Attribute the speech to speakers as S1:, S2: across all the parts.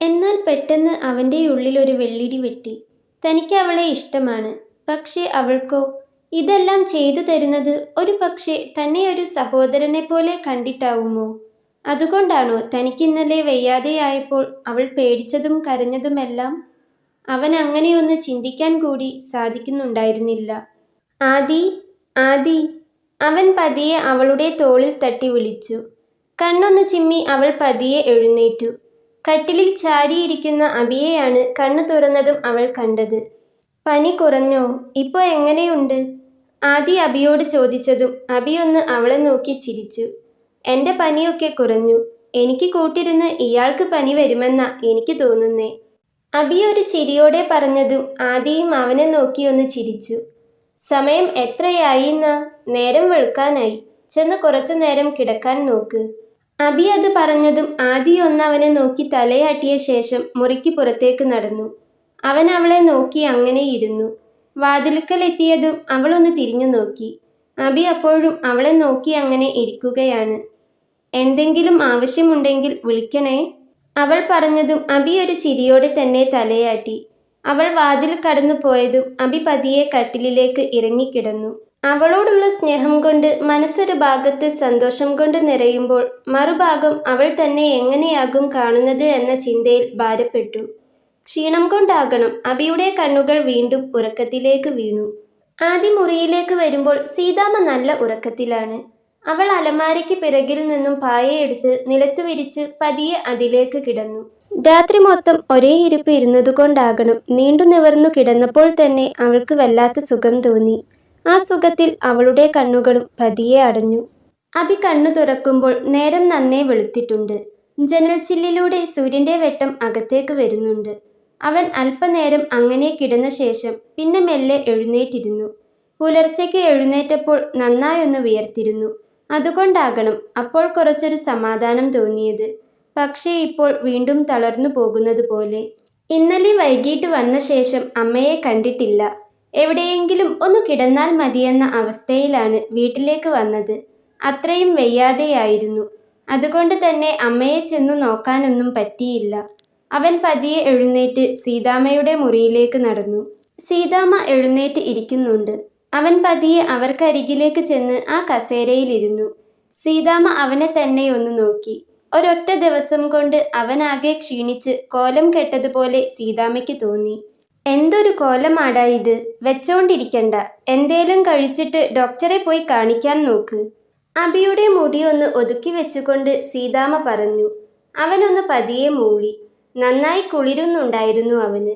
S1: എന്നാൽ പെട്ടെന്ന് അവൻ്റെ ഉള്ളിൽ ഒരു വെള്ളിടി വെട്ടി. തനിക്ക് അവളെ ഇഷ്ടമാണ്. പക്ഷേ അവൾക്കോ? ഇതെല്ലാം ചെയ്തു തരുന്നത് ഒരു പക്ഷേ തന്നെ ഒരു സഹോദരനെ പോലെ കണ്ടിട്ടാവുമോ? അതുകൊണ്ടാണോ തനിക്കിന്നലെ വയ്യാതെയായപ്പോൾ അവൾ പേടിച്ചതും കരഞ്ഞതുമെല്ലാം? അവൻ അങ്ങനെയൊന്ന് ചിന്തിക്കാൻ കൂടി സാധിക്കുന്നുണ്ടായിരുന്നില്ല. ആദി, ആദി! അവൻ പതിയെ അവളുടെ തോളിൽ തട്ടി വിളിച്ചു. കണ്ണൊന്ന് ചിമ്മി അവൾ പതിയെ എഴുന്നേറ്റു. കട്ടിലിൽ ചാരിയിരിക്കുന്ന അബിയെയാണ് കണ്ണു തുറന്നതും അവൾ കണ്ടത്. പനി കുറഞ്ഞോ? ഇപ്പോ എങ്ങനെയുണ്ട്? ആദി അബിയോട് ചോദിച്ചതും അബി ഒന്ന് അവളെ നോക്കി ചിരിച്ചു. എൻ്റെ പനിയൊക്കെ കുറഞ്ഞു. എനിക്ക് കൂട്ടിരുന്ന് ഇയാൾക്ക് പനി വരുമെന്നാ എനിക്ക് തോന്നുന്നേ. അബി ഒരു ചിരിയോടെ പറഞ്ഞതും ആദിയും അവനെ നോക്കി ഒന്ന് ചിരിച്ചു. സമയം എത്രയായിന്നാ? നേരം വെളുക്കാനായി. ചെന്ന് കുറച്ചു നേരം കിടക്കാൻ നോക്ക്. അബി അത് പറഞ്ഞതും ആദി ഒന്ന് അവനെ നോക്കി തലയാട്ടിയ ശേഷം മുറിക്ക് പുറത്തേക്ക് നടന്നു. അവൻ അവളെ നോക്കി അങ്ങനെ ഇരുന്നു. വാതിൽക്കലെത്തിയതും അവളൊന്ന് തിരിഞ്ഞു നോക്കി. അബി അപ്പോഴും അവളെ നോക്കി അങ്ങനെ ഇരിക്കുകയാണ്. എന്തെങ്കിലും ആവശ്യമുണ്ടെങ്കിൽ വിളിക്കണേ, അവൾ പറഞ്ഞതും അബി ഒരു ചിരിയോടെ തന്നെ തലയാട്ടി. അവൾ വാതിൽ കടന്നു പോയതും അബി പതിയെ കട്ടിലിലേക്ക് ഇറങ്ങിക്കിടന്നു. അവളോടുള്ള സ്നേഹം കൊണ്ട് മനസ്സൊരു ഭാഗത്ത് സന്തോഷം കൊണ്ട് നിറയുമ്പോൾ മറുഭാഗം അവൾ തന്നെ എങ്ങനെയാകും കാണുന്നത് എന്ന ചിന്തയിൽ ഭാരപ്പെട്ടു. ക്ഷീണം കൊണ്ടാകണം അബിയുടെ കണ്ണുകൾ വീണ്ടും ഉറക്കത്തിലേക്ക് വീണു. ആദ്യ മുറിയിലേക്ക് വരുമ്പോൾ സീതാമ്മ നല്ല ഉറക്കത്തിലാണ്. അവൾ അലമാരയ്ക്ക് പിറകിൽ നിന്നും പായയെടുത്ത് നിലത്ത് വിരിച്ച് പതിയെ അതിലേക്ക് കിടന്നു. രാത്രി മൊത്തം ഒരേ ഇരിപ്പ് ഇരുന്നതുകൊണ്ടാകണം നീണ്ടു നിവർന്നു കിടന്നപ്പോൾ തന്നെ അവൾക്ക് വല്ലാത്ത സുഖം തോന്നി. ആ സുഖത്തിൽ അവളുടെ കണ്ണുകളും പതിയെ അടഞ്ഞു. അബി കണ്ണു തുറക്കുമ്പോൾ നേരം നന്നേ വെളുത്തിട്ടുണ്ട്. ജനൽ ചില്ലിലൂടെ സൂര്യന്റെ വെട്ടം അകത്തേക്ക് വരുന്നുണ്ട്. അവൻ അല്പനേരം അങ്ങനെ കിടന്ന ശേഷം പിന്നെ മെല്ലെ എഴുന്നേറ്റിരുന്നു. പുലർച്ചയ്ക്ക് എഴുന്നേറ്റപ്പോൾ നന്നായൊന്ന് വിയർത്തിരുന്നു. അതുകൊണ്ടാകണം അപ്പോൾ കുറച്ചൊരു സമാധാനം തോന്നിയത്. പക്ഷേ ഇപ്പോൾ വീണ്ടും തളർന്നു പോകുന്നത് പോലെ. ഇന്നലെ വൈകിട്ട് വന്ന ശേഷം അമ്മയെ കണ്ടിട്ടില്ല. എവിടെയെങ്കിലും ഒന്ന് കിടന്നാൽ മതിയെന്ന അവസ്ഥയിലാണ് വീട്ടിലേക്ക് വന്നത്. അത്രയും വയ്യാതെയായിരുന്നു. അതുകൊണ്ട് തന്നെ അമ്മയെ ചെന്നു നോക്കാനൊന്നും പറ്റിയില്ല. അവൻ പതിയെ എഴുന്നേറ്റ് സീതാമ്മയുടെ മുറിയിലേക്ക് നടന്നു. സീതാമ്മ എഴുന്നേറ്റ് ഇരിക്കുന്നുണ്ട്. അവൻ പതിയെ അവർക്കരികിലേക്ക് ചെന്ന് ആ കസേരയിലിരുന്നു. സീതാമ്മ അവനെ തന്നെ ഒന്ന് നോക്കി. ഒരൊറ്റ ദിവസം കൊണ്ട് അവനാകെ ക്ഷീണിച്ച് കോലം കെട്ടതുപോലെ സീതാമ്മയ്ക്ക് തോന്നി. എന്തൊരു കോലമാടാ ഇത്! വെച്ചോണ്ടിരിക്കണ്ട, എന്തേലും കഴിച്ചിട്ട് ഡോക്ടറെ പോയി കാണിക്കാൻ നോക്ക്. അബിയുടെ മുടിയൊന്ന് ഒതുക്കി വെച്ചുകൊണ്ട് സീതാമ്മ പറഞ്ഞു. അവനൊന്ന് പതിയെ മൂളി. നന്നായി കുളിരുന്നുണ്ടായിരുന്നു അവന്.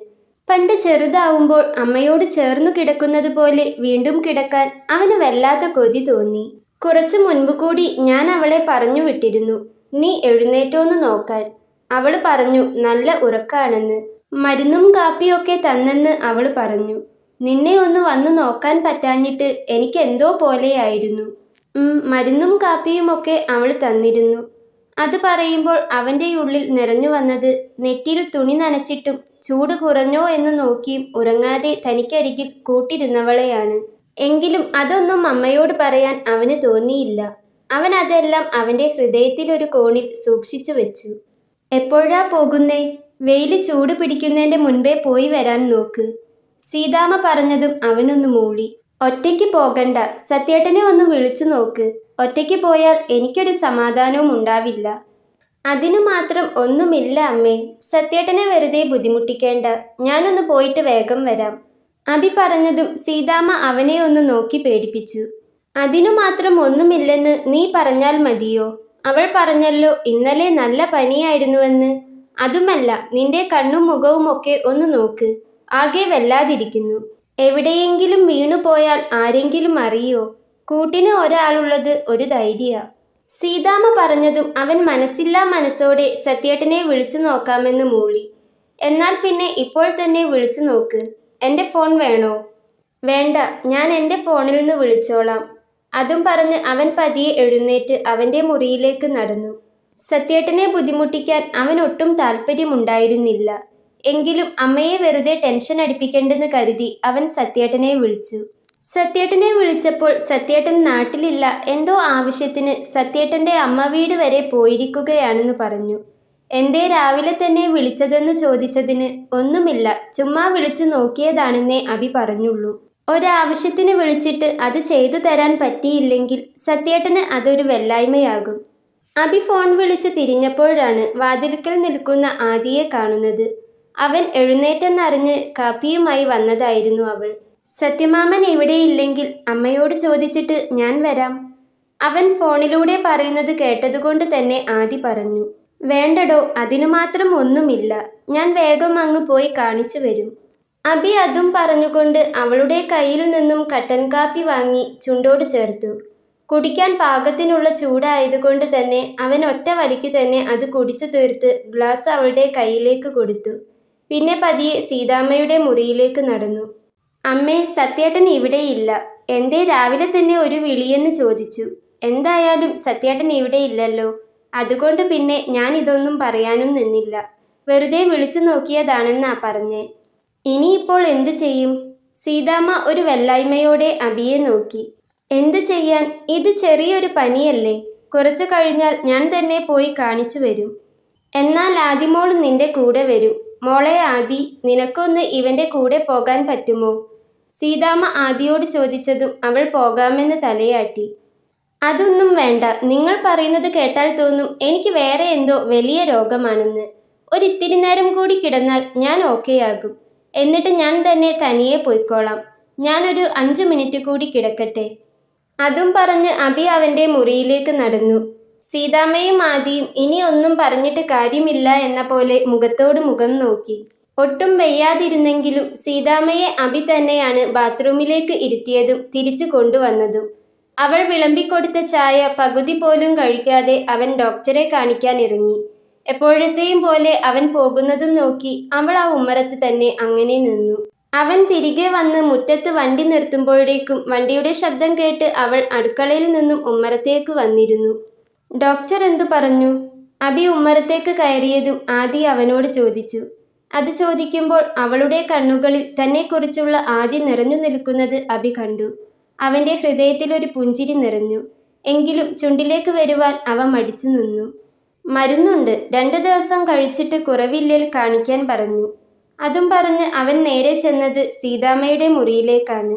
S1: പണ്ട് ചെറുതാവുമ്പോൾ അമ്മയോട് ചേർന്നു കിടക്കുന്നത് പോലെ വീണ്ടും കിടക്കാൻ അവന് വല്ലാത്ത കൊതി തോന്നി. കുറച്ചു മുൻപ് കൂടി ഞാൻ അവളെ പറഞ്ഞു വിട്ടിരുന്നു, നീ എഴുന്നേറ്റോന്ന് നോക്കാൻ. അവള് പറഞ്ഞു നല്ല ഉറക്കാണെന്ന്. മരുന്നും കാപ്പിയൊക്കെ തന്നെന്ന് അവള് പറഞ്ഞു. നിന്നെ ഒന്ന് വന്നു നോക്കാൻ പറ്റാഞ്ഞിട്ട് എനിക്കെന്തോ പോലെയായിരുന്നു. മരുന്നും കാപ്പിയുമൊക്കെ അവൾ തന്നിരുന്നു. അത് പറയുമ്പോൾ അവൻ്റെ ഉള്ളിൽ നിറഞ്ഞു വന്നത് നെറ്റിയിൽ തുണി നനച്ചിട്ടും ചൂട് കുറഞ്ഞോ എന്ന് നോക്കിയും ഉറങ്ങാതെ തനിക്കരികിൽ കൂട്ടിരുന്നവളെയാണ്. എങ്കിലും അതൊന്നും അമ്മയോട് പറയാൻ അവന് തോന്നിയില്ല. അവൻ അതെല്ലാം അവൻ്റെ ഹൃദയത്തിലൊരു കോണിൽ സൂക്ഷിച്ചു വെച്ചു. എപ്പോഴാ പോകുന്നേ? വെയില് ചൂട് പിടിക്കുന്നതിൻ്റെ മുൻപേ പോയി വരാൻ നോക്ക്. സീതാമ്മ പറഞ്ഞതും അവനൊന്ന് മൂളി. ഒറ്റയ്ക്ക് പോകണ്ട, സത്യേട്ടനെ ഒന്ന് വിളിച്ചു നോക്ക്. ഒറ്റയ്ക്ക് പോയാൽ എനിക്കൊരു സമാധാനവും ഉണ്ടാവില്ല. അതിനു മാത്രം ഒന്നുമില്ല അമ്മേ. സത്യേട്ടനെ വെറുതെ ബുദ്ധിമുട്ടിക്കേണ്ട. ഞാനൊന്ന് പോയിട്ട് വേഗം വരാം. അബി പറഞ്ഞതും സീതാമ്മ അവനെ ഒന്ന് നോക്കി പേടിപ്പിച്ചു. അതിനു മാത്രം ഒന്നുമില്ലെന്ന് നീ പറഞ്ഞാൽ മതിയോ? അവൾ പറഞ്ഞല്ലോ ഇന്നലെ നല്ല പനിയായിരുന്നുവെന്ന്. അതുമല്ല, നിന്റെ കണ്ണും മുഖവും ഒക്കെ ഒന്ന് നോക്ക്. ആകെ വല്ലാതിരിക്കുന്നു. എവിടെയെങ്കിലും വീണുപോയാൽ ആരെങ്കിലും അറിയോ? കൂട്ടിന് ഒരാളുള്ളത് ഒരു ധൈര്യ. സീതാമ്മ പറഞ്ഞതും അവൻ മനസ്സില്ലാ മനസ്സോടെ സത്യേട്ടനെ വിളിച്ചു നോക്കാമെന്ന് മൂളി. എന്നാൽ പിന്നെ ഇപ്പോൾ തന്നെ വിളിച്ചു നോക്ക്. എൻ്റെ ഫോൺ വേണോ? വേണ്ട, ഞാൻ എൻ്റെ ഫോണിൽ നിന്ന് വിളിച്ചോളാം. അതും പറഞ്ഞ് അവൻ പതിയെ എഴുന്നേറ്റ് അവൻ്റെ മുറിയിലേക്ക് നടന്നു. സത്യേട്ടനെ ബുദ്ധിമുട്ടിക്കാൻ അവൻ ഒട്ടും താല്പര്യമുണ്ടായിരുന്നില്ല. എങ്കിലും അമ്മയെ വെറുതെ ടെൻഷൻ അടിപ്പിക്കേണ്ടെന്ന് കരുതി അവൻ സത്യേട്ടനെ വിളിച്ചു. സത്യേട്ടനെ വിളിച്ചപ്പോൾ സത്യേട്ടൻ നാട്ടിലില്ല, എന്തോ ആവശ്യത്തിന് സത്യേട്ടൻ്റെ അമ്മ വീട് വരെ പോയിരിക്കുകയാണെന്ന് പറഞ്ഞു. എന്തേ രാവിലെ തന്നെ വിളിച്ചതെന്ന് ചോദിച്ചതിന് ഒന്നുമില്ല, ചുമ്മാ വിളിച്ചു നോക്കിയതാണെന്നേ അഭി പറഞ്ഞുള്ളൂ. ഒരാവശ്യത്തിന് വിളിച്ചിട്ട് അത് ചെയ്തു തരാൻ പറ്റിയില്ലെങ്കിൽ സത്യേട്ടന് അതൊരു വെല്ലായ്മയാകും. അഭി ഫോൺ വിളിച്ചു തിരിഞ്ഞപ്പോഴാണ് വാതിൽക്കൽ നിൽക്കുന്ന ആദിയെ കാണുന്നത്. അവൻ എഴുന്നേറ്റെന്നറിഞ്ഞ് കാപ്പിയുമായി വന്നതായിരുന്നു അവൾ. സത്യമാമൻ ഇവിടെയില്ലെങ്കിൽ അമ്മയോട് ചോദിച്ചിട്ട് ഞാൻ വരാം. അവൻ ഫോണിലൂടെ പറയുന്നത് കേട്ടതുകൊണ്ട് തന്നെ ആദി പറഞ്ഞു. വേണ്ടടോ, അതിനു മാത്രം ഒന്നുമില്ല, ഞാൻ വേഗം അങ്ങ് പോയി കാണിച്ചു വരും. അഭി അതും പറഞ്ഞുകൊണ്ട് അവളുടെ കയ്യിൽ നിന്നും കട്ടൻ കാപ്പി വാങ്ങി ചുണ്ടോട് ചേർത്തു. കുടിക്കാൻ പാകത്തിനുള്ള ചൂടായതുകൊണ്ട് തന്നെ അവൻ ഒറ്റ വലിക്കു തന്നെ അത് കുടിച്ചു തീർത്ത് ഗ്ലാസ് അവളുടെ കയ്യിലേക്ക് കൊടുത്തു. പിന്നെ പതിയെ സീതാമ്മയുടെ മുറിയിലേക്ക് നടന്നു. അമ്മേ, സത്യേട്ടൻ ഇവിടെയില്ല. എന്തേ രാവിലെ തന്നെ ഒരു വിളിയെന്ന് ചോദിച്ചു. എന്തായാലും സത്യേട്ടൻ ഇവിടെ ഇല്ലല്ലോ, അതുകൊണ്ട് പിന്നെ ഞാൻ ഇതൊന്നും പറയാനും നിന്നില്ല. വെറുതെ വിളിച്ചു നോക്കിയതാണെന്നാ പറഞ്ഞേ. ഇനിയിപ്പോൾ എന്തു ചെയ്യും? സീതാമ്മ ഒരു വെല്ലായ്മയോടെ അഭിയെ നോക്കി. എന്തു ചെയ്യാൻ, ഇത് ചെറിയൊരു പനിയല്ലേ, കുറച്ചു കഴിഞ്ഞാൽ ഞാൻ തന്നെ പോയി കാണിച്ചു വരും. എന്നാൽ ആദിമോൾ നിന്റെ കൂടെ വരും. മോളെ ആദി, നിനക്കൊന്ന് ഇവന്റെ കൂടെ പോകാൻ പറ്റുമോ? സീതാമ്മ ആദിയോട് ചോദിച്ചതും അവൾ പോകാമെന്ന് തലയാട്ടി. അതൊന്നും വേണ്ട, നിങ്ങൾ പറയുന്നത് കേട്ടാൽ തോന്നും എനിക്ക് വേറെ എന്തോ വലിയ രോഗമാണെന്ന്. ഒരിത്തിരി നേരം കൂടി കിടന്നാൽ ഞാൻ ഓക്കെയാകും. എന്നിട്ട് ഞാൻ തന്നെ തനിയെ പോയിക്കോളാം. ഞാനൊരു 5 മിനിറ്റ് കൂടി കിടക്കട്ടെ. അതും പറഞ്ഞ് അഭി അവന്റെ മുറിയിലേക്ക് നടന്നു. സീതാമ്മയും ആദിയും ഇനി ഒന്നും പറഞ്ഞിട്ട് കാര്യമില്ല എന്ന പോലെ മുഖത്തോട് മുഖം നോക്കി. ഒട്ടും വയ്യാതിരുന്നെങ്കിലും സീതാമ്മയെ അഭി തന്നെയാണ് ബാത്റൂമിലേക്ക് ഇരുത്തിയതും തിരിച്ചു കൊണ്ടുവന്നതും. അവൾ വിളമ്പിക്കൊടുത്ത ചായ പകുതി പോലും കഴിക്കാതെ അവൻ ഡോക്ടറെ കാണിക്കാൻ ഇറങ്ങി. എപ്പോഴത്തെയും പോലെ അവൻ പോകുന്നതും നോക്കി അവൾ ആ ഉമ്മറത്ത് തന്നെ അങ്ങനെ നിന്നു. അവൻ തിരികെ വന്ന് മുറ്റത്ത് വണ്ടി നിർത്തുമ്പോഴേക്കും വണ്ടിയുടെ ശബ്ദം കേട്ട് അവൾ അടുക്കളയിൽ നിന്നും ഉമ്മറത്തേക്ക് വന്നിരുന്നു. ഡോക്ടർ എന്തു പറഞ്ഞു? അഭി ഉമ്മറത്തേക്ക് കയറിയതും ആദി അവനോട് ചോദിച്ചു. അത് ചോദിക്കുമ്പോൾ അവളുടെ കണ്ണുകളിൽ തന്നെക്കുറിച്ചുള്ള ആദി നിറഞ്ഞു നിൽക്കുന്നത് അഭി കണ്ടു. അവന്റെ ഹൃദയത്തിൽ ഒരു പുഞ്ചിരി നിറഞ്ഞു. എങ്കിലും ചുണ്ടിലേക്ക് വരുവാൻ അവ മടിച്ചു നിന്നു. മരുന്നുണ്ട്, 2 ദിവസം കഴിച്ചിട്ട് കുറവില്ലേൽ കാണിക്കാൻ പറഞ്ഞു. അതും പറഞ്ഞ് അവൻ നേരെ ചെന്നത് സീതാമ്മയുടെ മുറിയിലേക്കാണ്.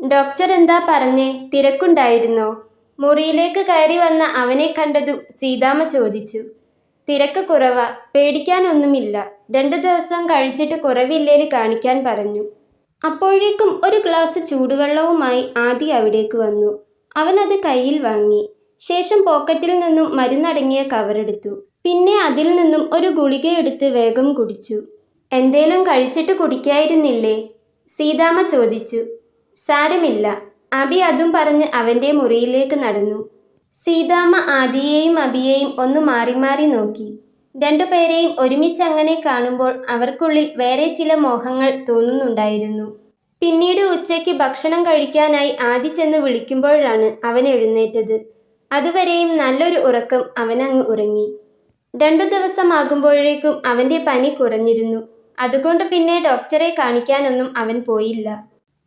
S1: ഡോക്ടർ എന്താ പറഞ്ഞേ? തിരക്കുണ്ടായിരുന്നോ? മുറിയിലേക്ക് കയറി വന്ന അവനെ കണ്ടതും സീതാമ്മ ചോദിച്ചു. തിരക്ക് കുറവാ, പേടിക്കാനൊന്നുമില്ല. 2 ദിവസം കഴിച്ചിട്ട് കുറവില്ലേൽ കാണിക്കാൻ പറഞ്ഞു. അപ്പോഴേക്കും ഒരു ഗ്ലാസ് ചൂടുവെള്ളവുമായി ആദി അവിടേക്ക് വന്നു. അവനത് കയ്യിൽ വാങ്ങി. ശേഷം പോക്കറ്റിൽ നിന്നും മരുന്നടങ്ങിയ കവറെടുത്തു. പിന്നെ അതിൽ നിന്നും ഒരു ഗുളികയെടുത്ത് വേഗം കുടിച്ചു. എന്തേലും കഴിച്ചിട്ട് കുടിക്കായിരുന്നില്ലേ? സീതാമ്മ ചോദിച്ചു. സാരമില്ല. അഭി അതും പറഞ്ഞ് അവന്റെ മുറിയിലേക്ക് നടന്നു. സീതാമ്മ ആദിയെയും അഭിയെയും ഒന്ന് മാറി മാറി നോക്കി. 2 പേരെയും ഒരുമിച്ചങ്ങനെ കാണുമ്പോൾ അവർക്കുള്ളിൽ വേറെ ചില മോഹങ്ങൾ തോന്നുന്നുണ്ടായിരുന്നു. പിന്നീട് ഉച്ചയ്ക്ക് ഭക്ഷണം കഴിക്കാനായി ആദി ചെന്ന് വിളിക്കുമ്പോഴാണ് അവൻ എഴുന്നേറ്റത്. അതുവരെയും നല്ലൊരു ഉറക്കം അവനങ്ങ് ഉറങ്ങി. 2 ദിവസമാകുമ്പോഴേക്കും അവന്റെ പനി കുറഞ്ഞിരുന്നു. അതുകൊണ്ട് പിന്നെ ഡോക്ടറെ കാണിക്കാനൊന്നും അവൻ പോയില്ല.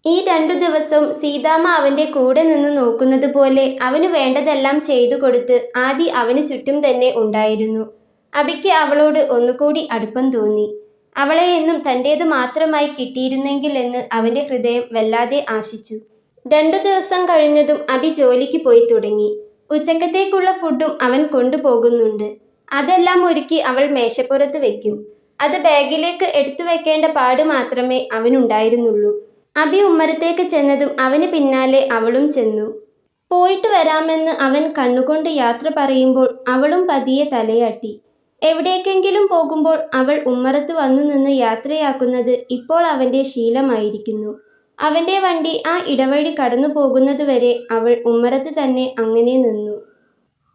S1: ഈ 2 ദിവസവും സീതാമ്മ അവന്റെ കൂടെ നിന്ന് നോക്കുന്നത് പോലെ അവന് വേണ്ടതെല്ലാം ചെയ്തു കൊടുത്ത് ആദി അവന് ചുറ്റും തന്നെ ഉണ്ടായിരുന്നു. അഭിക്ക് അവളോട് ഒന്നുകൂടി അടുപ്പം തോന്നി. അവളെ എന്നും തൻ്റേത് മാത്രമായി കിട്ടിയിരുന്നെങ്കിൽ എന്ന് അവന്റെ ഹൃദയം വല്ലാതെ ആശിച്ചു. 2 ദിവസം കഴിഞ്ഞതും അഭി ജോലിക്ക് പോയി തുടങ്ങി. ഉച്ചക്കത്തേക്കുള്ള ഫുഡും അവൻ കൊണ്ടുപോകുന്നുണ്ട്. അതെല്ലാം ഒരുക്കി അവൾ മേശപ്പുറത്ത് വെക്കും. അത് ബാഗിലേക്ക് എടുത്തു വെക്കേണ്ട പാട് മാത്രമേ അവനുണ്ടായിരുന്നുള്ളൂ. അഭി ഉമ്മറത്തേക്ക് ചെന്നതും അവന് പിന്നാലെ അവളും ചെന്നു. പോയിട്ട് വരാമെന്ന് അവൻ കണ്ണുകൊണ്ട് യാത്ര പറയുമ്പോൾ അവളും പതിയെ തലയാട്ടി. എവിടേക്കെങ്കിലും പോകുമ്പോൾ അവൾ ഉമ്മറത്ത് വന്നു നിന്ന് യാത്രയാക്കുന്നത് ഇപ്പോൾ അവന്റെ ശീലമായിരിക്കുന്നു. അവന്റെ വണ്ടി ആ ഇടവഴി കടന്നു പോകുന്നതുവരെ അവൾ ഉമ്മറത്ത് തന്നെ അങ്ങനെ നിന്നു.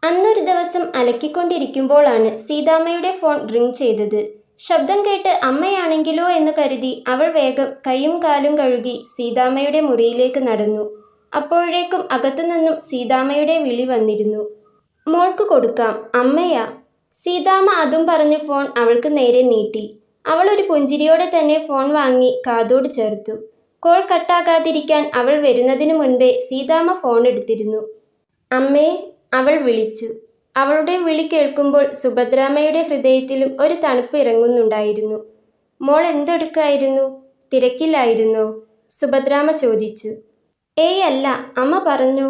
S1: അന്നൊരു ദിവസം അലക്കിക്കൊണ്ടിരിക്കുമ്പോഴാണ് സീതാമ്മയുടെ ഫോൺ റിംഗ് ചെയ്തത്. ശബ്ദം കേട്ട് അമ്മയാണെങ്കിലോ എന്ന് കരുതി അവൾ വേഗം കൈയും കാലും കഴുകി സീതാമ്മയുടെ മുറിയിലേക്ക് നടന്നു. അപ്പോഴേക്കും അകത്തുനിന്നും സീതാമ്മയുടെ വിളി വന്നിരുന്നു. മോൾക്ക് കൊടുക്കാം, അമ്മയാ. സീതാമ്മ അതും പറഞ്ഞ് ഫോൺ അവൾക്ക് നേരെ നീട്ടി. അവൾ ഒരു പുഞ്ചിരിയോടെ തന്നെ ഫോൺ വാങ്ങി കാതോട് ചേർത്തു. കോൾ കട്ടാകാതിരിക്കാൻ അവൾ വരുന്നതിന് മുൻപേ സീതാമ്മ ഫോൺ എടുത്തിരുന്നു. അമ്മേ, അവൾ വിളിച്ചു. അവളുടെ വിളി കേൾക്കുമ്പോൾ സുഭദ്രാമ്മയുടെ ഹൃദയത്തിലും ഒരു തണുപ്പ് ഇറങ്ങുന്നുണ്ടായിരുന്നു. മോൾ എന്തെടുക്കായിരുന്നു? തിരക്കില്ലായിരുന്നോ? സുഭദ്രാമ്മ ചോദിച്ചു. ഏയ് അല്ല, അമ്മ പറഞ്ഞു.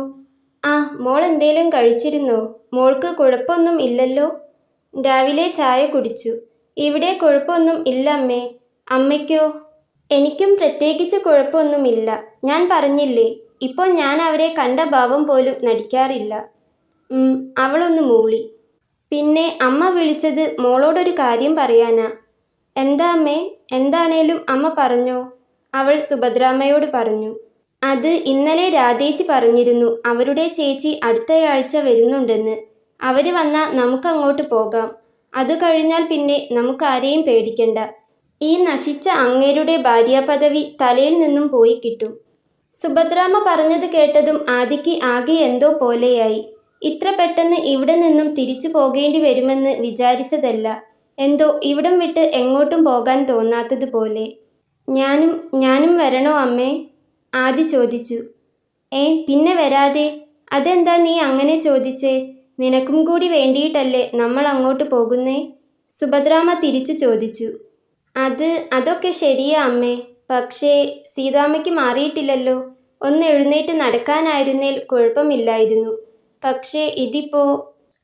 S1: ആ, മോൾ എന്തേലും കഴിച്ചിരുന്നോ? മോൾക്ക് കുഴപ്പമൊന്നും ഇല്ലല്ലോ? രാവിലെ ചായ കുടിച്ചു. ഇവിടെ കുഴപ്പമൊന്നും ഇല്ല അമ്മേ. അമ്മയ്ക്കോ? എനിക്കും പ്രത്യേകിച്ച് കുഴപ്പമൊന്നുമില്ല. ഞാൻ പറഞ്ഞില്ലേ, ഇപ്പോൾ ഞാൻ അവരെ കണ്ട ഭാവം പോലും നടിക്കാറില്ല. അവളൊന്ന് മൂളി. പിന്നെ അമ്മ വിളിച്ചത് മോളോടൊരു കാര്യം പറയാനാ. എന്താ അമ്മേ? എന്താണേലും അമ്മ പറഞ്ഞോ? അവൾ സുഭദ്രാമ്മയോട് പറഞ്ഞു. അത് ഇന്നലെ രാധേച്ചി പറഞ്ഞിരുന്നു. അവരുടെ ചേച്ചി അടുത്തയാഴ്ച വരുന്നുണ്ടെന്ന്. അവര് വന്നാൽ നമുക്കങ്ങോട്ട് പോകാം. അത് കഴിഞ്ഞാൽ പിന്നെ നമുക്കാരെയും പേടിക്കണ്ട. ഈ നശിച്ച അങ്ങേരുടെ ഭാര്യാപദവി തലയിൽ നിന്നും പോയി കിട്ടും. സുഭദ്രാമ്മ പറഞ്ഞത് കേട്ടതും ആദിക്ക് ആകെ എന്തോ പോലെയായി. ഇത്ര പെട്ടെന്ന് ഇവിടെ നിന്നും തിരിച്ചു പോകേണ്ടി വരുമെന്ന് വിചാരിച്ചതല്ല. എന്തോ ഇവിടം വിട്ട് എങ്ങോട്ടും പോകാൻ തോന്നാത്തതുപോലെ. ഞാനും വരണോ അമ്മേ? ആദി ചോദിച്ചു. പിന്നെ വരാതെ. അതെന്താ നീ അങ്ങനെ ചോദിച്ചേ? നിനക്കും കൂടി വേണ്ടിയിട്ടല്ലേ നമ്മൾ അങ്ങോട്ട് പോകുന്നേ? സുഭദ്രാമ്മ തിരിച്ചു ചോദിച്ചു. അതൊക്കെ ശരിയാ അമ്മേ. പക്ഷേ സീതാമ്മയ്ക്ക് മാറിയിട്ടില്ലല്ലോ. ഒന്ന് എഴുന്നേറ്റ് നടക്കാനായിരുന്നേൽ കുഴപ്പമില്ലായിരുന്നു. പക്ഷേ ഇതിപ്പോ...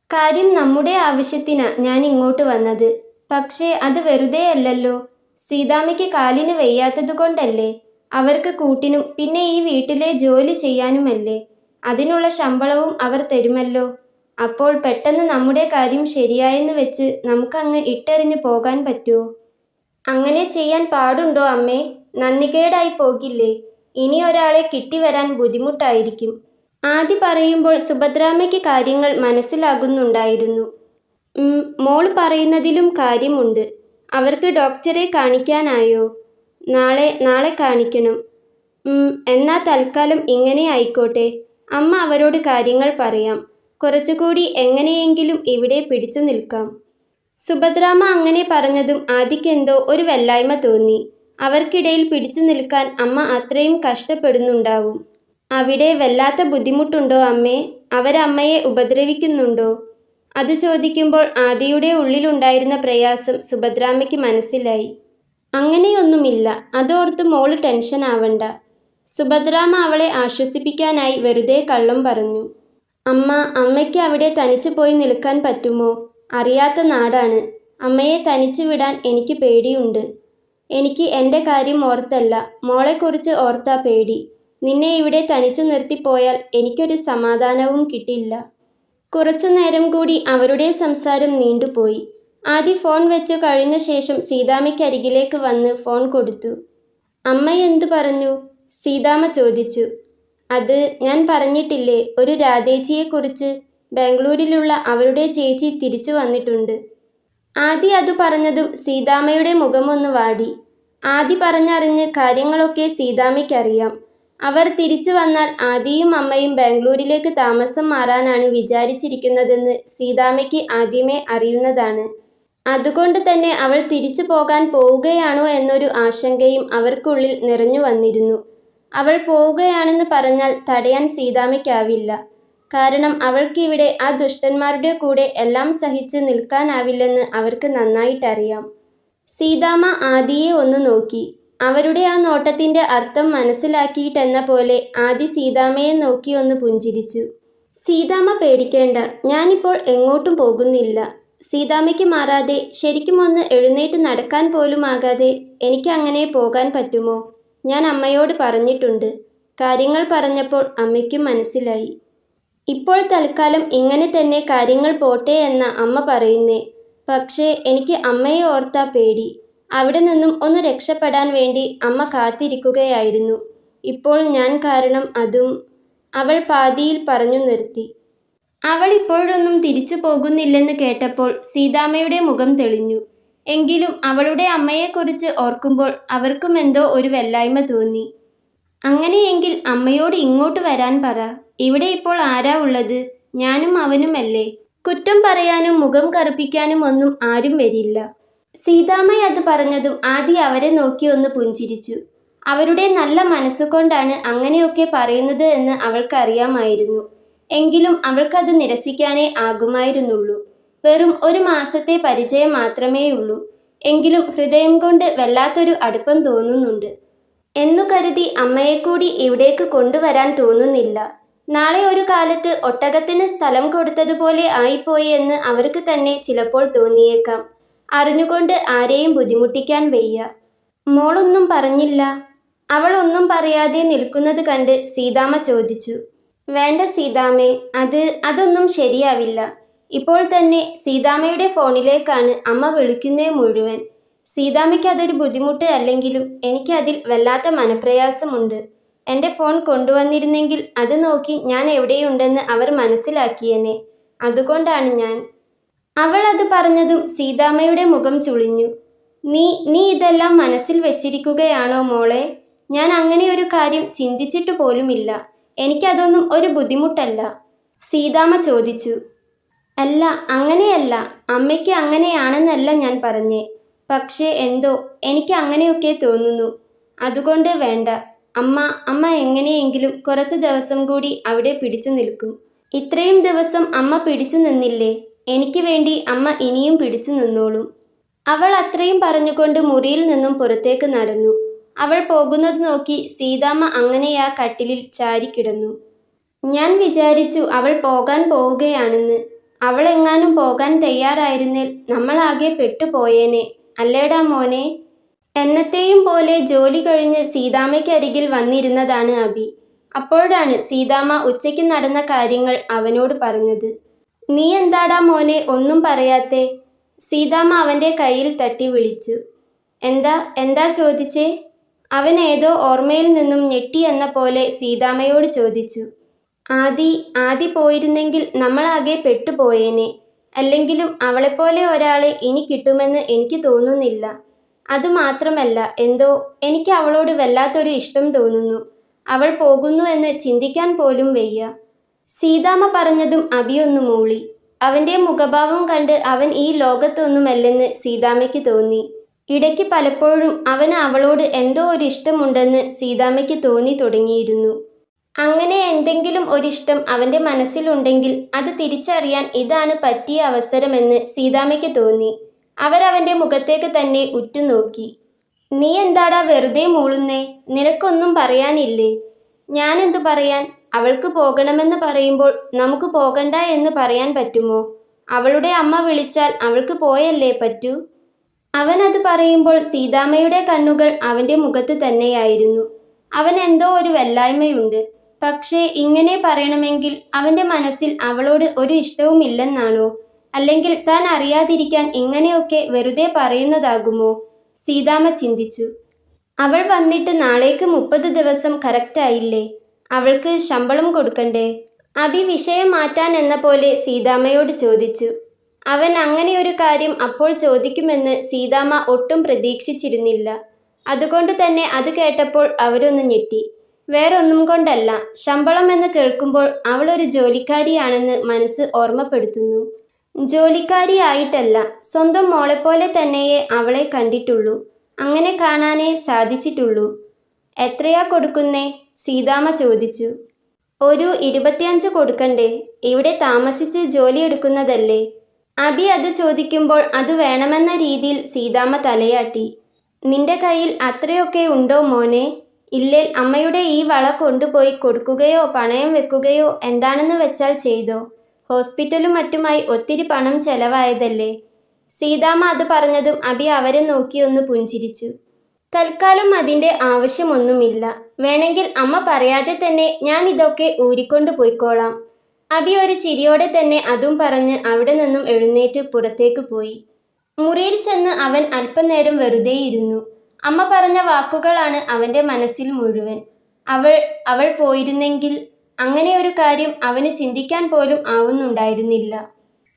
S1: കാര്യം നമ്മുടെ ആവശ്യത്തിനാ ഞാൻ ഇങ്ങോട്ട് വന്നത്. പക്ഷേ അത് വെറുതെ അല്ലല്ലോ. സീതാമ്മയ്ക്ക് കാലിന് വയ്യാത്തതുകൊണ്ടല്ലേ. അവർക്ക് കൂട്ടിനും പിന്നെ ഈ വീട്ടിലെ ജോലി ചെയ്യാനുമല്ലേ. അതിനുള്ള ശമ്പളവും അവർ തരുമല്ലോ. അപ്പോൾ പെട്ടെന്ന് നമ്മുടെ കാര്യം ശരിയായെന്ന് വെച്ച് നമുക്കങ്ങ് ഇട്ടെറിഞ്ഞു പോകാൻ പറ്റുമോ? അങ്ങനെ ചെയ്യാൻ പാടുണ്ടോ അമ്മേ? നന്ദികേടായി പോകില്ലേ? ഇനി ഒരാളെ കിട്ടിവരാൻ ബുദ്ധിമുട്ടായിരിക്കും. ആദി പറയുമ്പോൾ സുഭദ്രാമ്മയ്ക്ക് കാര്യങ്ങൾ മനസ്സിലാകുന്നുണ്ടായിരുന്നു. മോള് പറയുന്നതിലും കാര്യമുണ്ട്. അവർക്ക് ഡോക്ടറെ കാണിക്കാനായോ? നാളെ കാണിക്കണം. എന്നാ തൽക്കാലം ഇങ്ങനെ ആയിക്കോട്ടെ. അമ്മ അവരോട് കാര്യങ്ങൾ പറയാം. കുറച്ചുകൂടി എങ്ങനെയെങ്കിലും ഇവിടെ പിടിച്ചു നിൽക്കാം. സുഭദ്രാമ്മ അങ്ങനെ പറഞ്ഞതും ആദിക്കെന്തോ ഒരു വല്ലായ്മ തോന്നി. അവർക്കിടയിൽ പിടിച്ചു നിൽക്കാൻ അമ്മ അത്രയും കഷ്ടപ്പെടുന്നുണ്ടാവും. അവിടെ വല്ലാത്ത ബുദ്ധിമുട്ടുണ്ടോ അമ്മേ? അവരമ്മയെ ഉപദ്രവിക്കുന്നുണ്ടോ? അത് ചോദിക്കുമ്പോൾ ആദിയുടെ ഉള്ളിലുണ്ടായിരുന്ന പ്രയാസം സുഭദ്രാമ്മയ്ക്ക് മനസ്സിലായി. അങ്ങനെയൊന്നുമില്ല. അതോർത്ത് മോള് ടെൻഷൻ ആവണ്ട. സുഭദ്രാമ്മ അവളെ ആശ്വസിപ്പിക്കാനായി വെറുതെ കള്ളം പറഞ്ഞു. അമ്മയ്ക്ക് അവിടെ തനിച്ചു പോയി നിൽക്കാൻ പറ്റുമോ? അറിയാത്ത നാടാണ്. അമ്മയെ തനിച്ചു വിടാൻ എനിക്ക് പേടിയുണ്ട്. എനിക്ക് എൻ്റെ കാര്യം ഓർത്തല്ല, മോളെക്കുറിച്ച് ഓർത്താ പേടി. നിന്നെ ഇവിടെ തനിച്ചു നിർത്തിപ്പോയാൽ എനിക്കൊരു സമാധാനവും കിട്ടില്ല. കുറച്ചു നേരം കൂടി അവരുടെ സംസാരം നീണ്ടുപോയി. ആദി ഫോൺ വെച്ചു കഴിഞ്ഞ ശേഷം സീതാമ്മയ്ക്കരികിലേക്ക് വന്ന് ഫോൺ കൊടുത്തു. അമ്മ എന്തു പറഞ്ഞു? സീതാമ്മ ചോദിച്ചു. അത് ഞാൻ പറഞ്ഞിട്ടില്ലേ, ഒരു രാധേച്ചിയെക്കുറിച്ച്. ബാംഗ്ലൂരിലുള്ള അവരുടെ ചേച്ചി തിരിച്ചു വന്നിട്ടുണ്ട്. ആദി അത് പറഞ്ഞതും സീതാമ്മയുടെ മുഖമൊന്ന് വാടി. ആദി പറഞ്ഞറിഞ്ഞ് കാര്യങ്ങളൊക്കെ സീതാമ്മയ്ക്കറിയാം. അവർ തിരിച്ചു വന്നാൽ ആദിയും അമ്മയും ബാംഗ്ലൂരിലേക്ക് താമസം മാറാനാണ് വിചാരിച്ചിരിക്കുന്നതെന്ന് സീതാമ്മയ്ക്ക് ആദ്യമേ അറിയുന്നതാണ്. അതുകൊണ്ട് തന്നെ അവൾ തിരിച്ചു പോകാൻ പോവുകയാണോ എന്നൊരു ആശങ്കയും അവർക്കുള്ളിൽ നിറഞ്ഞു വന്നിരുന്നു. അവൾ പോവുകയാണെന്ന് പറഞ്ഞാൽ തടയാൻ സീതാമ്മയ്ക്കാവില്ല. കാരണം അവൾക്കിവിടെ ആ ദുഷ്ടന്മാരുടെ കൂടെ എല്ലാം സഹിച്ച് നിൽക്കാനാവില്ലെന്ന് അവർക്ക് നന്നായിട്ടറിയാം. സീതാമ്മ ആദിയെ ഒന്ന് നോക്കി. അവരുടെ ആ നോട്ടത്തിൻ്റെ അർത്ഥം മനസ്സിലാക്കിയിട്ടെന്ന പോലെ ആദി സീതാമ്മയെ നോക്കി ഒന്ന് പുഞ്ചിരിച്ചു. സീതാമ്മ പേടിക്കേണ്ട, ഞാനിപ്പോൾ എങ്ങോട്ടും പോകുന്നില്ല. സീതാമ്മയ്ക്ക് മാറാതെ, ശരിക്കും ഒന്ന് എഴുന്നേറ്റ് നടക്കാൻ പോലും ആകാതെ എനിക്ക് അങ്ങനെ പോകാൻ പറ്റുമോ? ഞാൻ അമ്മയോട് പറഞ്ഞിട്ടുണ്ട്. കാര്യങ്ങൾ പറഞ്ഞപ്പോൾ അമ്മയ്ക്കും മനസ്സിലായി. ഇപ്പോൾ തൽക്കാലം ഇങ്ങനെ തന്നെ കാര്യങ്ങൾ പോട്ടെ എന്ന അമ്മ പറയുന്നേ. പക്ഷേ എനിക്ക് അമ്മയെ ഓർത്താ പേടി. അവിടെ നിന്നും ഒന്ന് രക്ഷപ്പെടാൻ വേണ്ടി അമ്മ കാത്തിരിക്കുകയായിരുന്നു. ഇപ്പോൾ ഞാൻ കാരണം അതും... അവൾ പാതിയിൽ പറഞ്ഞു നിർത്തി. അവൾ ഇപ്പോഴൊന്നും തിരിച്ചു പോകുന്നില്ലെന്ന് കേട്ടപ്പോൾ സീതാമ്മയുടെ മുഖം തെളിഞ്ഞു. എങ്കിലും അവളുടെ അമ്മയെക്കുറിച്ച് ഓർക്കുമ്പോൾ അവർക്കും എന്തോ ഒരു വല്ലായ്മ തോന്നി. അങ്ങനെയെങ്കിൽ അമ്മയോട് ഇങ്ങോട്ട് വരാൻ പറ. ഇവിടെ ഇപ്പോൾ ആരാ ഉള്ളത്? ഞാനും അവനുമല്ലേ. കുറ്റം പറയാനും മുഖം കറുപ്പിക്കാനും ഒന്നും ആരും വരില്ല. സീതാമ്മ അത് പറഞ്ഞതും ആദി അവരെ നോക്കി ഒന്ന് പുഞ്ചിരിച്ചു. അവരുടെ നല്ല മനസ്സുകൊണ്ടാണ് അങ്ങനെയൊക്കെ പറയുന്നത് എന്ന് അവൾക്കറിയാമായിരുന്നു. എങ്കിലും അവൾക്കത് നിരസിക്കാനേ ആകുമായിരുന്നുള്ളൂ. വെറും 1 മാസത്തെ പരിചയം മാത്രമേയുള്ളൂ. എങ്കിലും ഹൃദയം കൊണ്ട് വല്ലാത്തൊരു അടുപ്പം തോന്നുന്നുണ്ട് എന്നു കരുതി അമ്മയെക്കൂടി ഇവിടേക്ക് കൊണ്ടുവരാൻ തോന്നുന്നില്ല. നാളെ ഒരു കാലത്ത് ഒട്ടകത്തിന് സ്ഥലം കൊടുത്തതുപോലെ ആയിപ്പോയി എന്ന് അവർക്ക് തന്നെ ചിലപ്പോൾ തോന്നിയേക്കാം. അറിഞ്ഞുകൊണ്ട് ആരെയും ബുദ്ധിമുട്ടിക്കാൻ വയ്യ. മോളൊന്നും പറഞ്ഞില്ല? അവൾ ഒന്നും പറയാതെ നിൽക്കുന്നത് കണ്ട് സീതാമ്മ ചോദിച്ചു. വേണ്ട സീതാമ്മേ, അതൊന്നും ശരിയാവില്ല. ഇപ്പോൾ തന്നെ സീതാമ്മയുടെ ഫോണിലേക്കാണ് അമ്മ വിളിക്കുന്നേ മുഴുവൻ. സീതാമ്മയ്ക്ക് അതൊരു ബുദ്ധിമുട്ട് അല്ലെങ്കിലും എനിക്ക് അതിൽ വല്ലാത്ത മനപ്രയാസമുണ്ട്. എൻ്റെ ഫോൺ കൊണ്ടുവന്നിരുന്നെങ്കിൽ അത് നോക്കി ഞാൻ എവിടെയുണ്ടെന്ന് അവർ മനസ്സിലാക്കിയേനെ. അതുകൊണ്ടാണ് ഞാൻ. അവൾ അത് പറഞ്ഞതും സീതാമ്മയുടെ മുഖം ചുളിഞ്ഞു. നീ ഇതെല്ലാം മനസ്സിൽ വെച്ചിരിക്കുകയാണോ മോളെ? ഞാൻ അങ്ങനെ ഒരു കാര്യം ചിന്തിച്ചിട്ട് പോലുമില്ല. എനിക്കതൊന്നും ഒരു ബുദ്ധിമുട്ടല്ല. സീതാമ്മ ചോദിച്ചു. അല്ല, അങ്ങനെയല്ല. അമ്മയ്ക്ക് അങ്ങനെയാണെന്നല്ല ഞാൻ പറഞ്ഞേ. പക്ഷേ എന്തോ എനിക്ക് അങ്ങനെയൊക്കെ തോന്നുന്നു. അതുകൊണ്ട് വേണ്ട. അമ്മ എങ്ങനെയെങ്കിലും കുറച്ചു ദിവസം കൂടി അവിടെ പിടിച്ചു നിൽക്കും. ഇത്രയും ദിവസം അമ്മ പിടിച്ചു നിന്നില്ലേ? എനിക്ക് വേണ്ടി അമ്മ ഇനിയും പിടിച്ചു നിന്നോളും. അവൾ അത്രയും പറഞ്ഞുകൊണ്ട് മുറിയിൽ നിന്നും പുറത്തേക്ക് നടന്നു. അവൾ പോകുന്നത് നോക്കി സീതാമ്മ അങ്ങനെയാ കട്ടിലിൽ ചാരിക്കിടന്നു. ഞാൻ വിചാരിച്ചു അവൾ പോകാൻ പോവുകയാണെന്ന്. അവളെങ്ങാനും പോകാൻ തയ്യാറായിരുന്നേൽ നമ്മളാകെ പെട്ടുപോയേനെ. അല്ലേടാ മോനെ? എന്നത്തെയും പോലെ ജോലി കഴിഞ്ഞ് സീതാമ്മയ്ക്കരികിൽ വന്നിരുന്നതാണ് അഭി. അപ്പോഴാണ് സീതാമ്മ ഉച്ചയ്ക്ക് നടന്ന കാര്യങ്ങൾ അവനോട് പറഞ്ഞത്. നീ എന്താടാ മോനെ ഒന്നും പറയാത്തേ? സീതാമ്മ അവൻ്റെ കയ്യിൽ തട്ടി വിളിച്ചു. എന്താ ചോദിച്ചേ? അവൻ ഏതോ ഓർമ്മയിൽ നിന്നും ഞെട്ടിയെന്ന പോലെ സീതാമ്മയോട് ചോദിച്ചു. ആദി പോയിരുന്നെങ്കിൽ നമ്മളാകെ പെട്ടുപോയേനെ. അല്ലെങ്കിലും അവളെപ്പോലെ ഒരാളെ ഇനി കിട്ടുമെന്ന് എനിക്ക് തോന്നുന്നില്ല. അതുമാത്രമല്ല, എന്തോ എനിക്ക് അവളോട് വല്ലാത്തൊരു ഇഷ്ടം തോന്നുന്നു. അവൾ പോകുന്നു എന്ന് ചിന്തിക്കാൻ പോലും വയ്യ. സീതാമ്മ പറഞ്ഞതും അഭിയൊന്നു മൂളി. അവൻ്റെ മുഖഭാവം കണ്ട് അവൻ ഈ ലോകത്തൊന്നുമല്ലെന്ന് സീതാമ്മയ്ക്ക് തോന്നി. ഇടയ്ക്ക് പലപ്പോഴും അവന് അവളോട് എന്തോ ഒരു ഇഷ്ടമുണ്ടെന്ന് സീതാമ്മയ്ക്ക് തോന്നി തുടങ്ങിയിരുന്നു. അങ്ങനെ എന്തെങ്കിലും ഒരിഷ്ടം അവൻ്റെ മനസ്സിലുണ്ടെങ്കിൽ അത് തിരിച്ചറിയാൻ ഇതാണ് പറ്റിയ അവസരമെന്ന് സീതാമ്മയ്ക്ക് തോന്നി. അവരവൻ്റെ മുഖത്തേക്ക് തന്നെ ഉറ്റുനോക്കി. നീ എന്താടാ വെറുതെ മൂളുന്നേ? നിനക്കൊന്നും പറയാനില്ലേ? ഞാനെന്തു പറയാൻ? അവൾക്ക് പോകണമെന്ന് പറയുമ്പോൾ നമുക്ക് പോകണ്ട എന്ന് പറയാൻ പറ്റുമോ? അവളുടെ അമ്മ വിളിച്ചാൽ അവൾക്ക് പോയല്ലേ പറ്റൂ. അവനത് പറയുമ്പോൾ സീതാമ്മയുടെ കണ്ണുകൾ അവൻ്റെ മുഖത്ത് തന്നെയായിരുന്നു. അവൻ എന്തോ ഒരു വല്ലായ്മയുണ്ട്. പക്ഷേ ഇങ്ങനെ പറയണമെങ്കിൽ അവൻ്റെ മനസ്സിൽ അവളോട് ഒരു ഇഷ്ടവുമില്ലെന്നാണോ? അല്ലെങ്കിൽ താൻ അറിയാതിരിക്കാൻ ഇങ്ങനെയൊക്കെ വെറുതെ പറയുന്നതാകുമോ? സീതാമ്മ ചിന്തിച്ചു. അവൾ വന്നിട്ട് നാളേക്ക് 30 ദിവസം കറക്റ്റായില്ലേ? അവൾക്ക് ശമ്പളം കൊടുക്കണ്ടേ? അഭി വിഷയം മാറ്റാൻ എന്ന പോലെ സീതാമ്മയോട് ചോദിച്ചു. അവൻ അങ്ങനെയൊരു കാര്യം അപ്പോൾ ചോദിക്കുമെന്ന് സീതാമ്മ ഒട്ടും പ്രതീക്ഷിച്ചിരുന്നില്ല. അതുകൊണ്ട് തന്നെ അത് കേട്ടപ്പോൾ അവരൊന്ന് ഞെട്ടി. വേറൊന്നും കൊണ്ടല്ല, ശമ്പളം എന്ന് കേൾക്കുമ്പോൾ അവളൊരു ജോലിക്കാരിയാണെന്ന് മനസ്സ് ഓർമ്മപ്പെടുത്തുന്നു. ജോലിക്കാരിയായിട്ടല്ല, സ്വന്തം മോളെപ്പോലെ തന്നെയേ അവളെ കണ്ടിട്ടുള്ളൂ. അങ്ങനെ കാണാനേ സാധിച്ചിട്ടുള്ളൂ. എത്രയാ കൊടുക്കുന്നേ? സീതാമ്മ ചോദിച്ചു. ഒരു 25 കൊടുക്കണ്ടേ? ഇവിടെ താമസിച്ച് ജോലിയെടുക്കുന്നതല്ലേ? അഭി അത് ചോദിക്കുമ്പോൾ അത് വേണമെന്ന രീതിയിൽ സീതാമ്മ തലയാട്ടി. നിന്റെ കയ്യിൽ അത്രയൊക്കെ ഉണ്ടോ മോനെ? ഇല്ലേൽ അമ്മയുടെ ഈ വള കൊണ്ടുപോയി കൊടുക്കുകയോ പണയം വെക്കുകയോ എന്താണെന്ന് വെച്ചാൽ ചെയ്തോ. ഹോസ്പിറ്റലും മറ്റുമായി ഒത്തിരി പണം ചെലവായതല്ലേ. സീതാമ്മ അത് പറഞ്ഞതും അഭി അവരെ നോക്കി ഒന്ന് പുഞ്ചിരിച്ചു. തൽക്കാലം അതിൻ്റെ ആവശ്യമൊന്നുമില്ല. വേണമെങ്കിൽ അമ്മ പറയാതെ തന്നെ ഞാൻ ഇതൊക്കെ ഊരിക്കൊണ്ടു പോയിക്കോളാം. അഭി ഒരു ചിരിയോടെ തന്നെ അതും പറഞ്ഞ് അവിടെ നിന്നും എഴുന്നേറ്റ് പുറത്തേക്ക് പോയി. മുറിയിൽ ചെന്ന് അവൻ അല്പനേരം വെറുതെയിരുന്നു. അമ്മ പറഞ്ഞ വാക്കുകളാണ് അവൻ്റെ മനസ്സിൽ മുഴുവൻ. അവൾ പോയിരുന്നെങ്കിൽ. അങ്ങനെ ഒരു കാര്യം അവന് ചിന്തിക്കാൻ പോലും ആവുന്നുണ്ടായിരുന്നില്ല.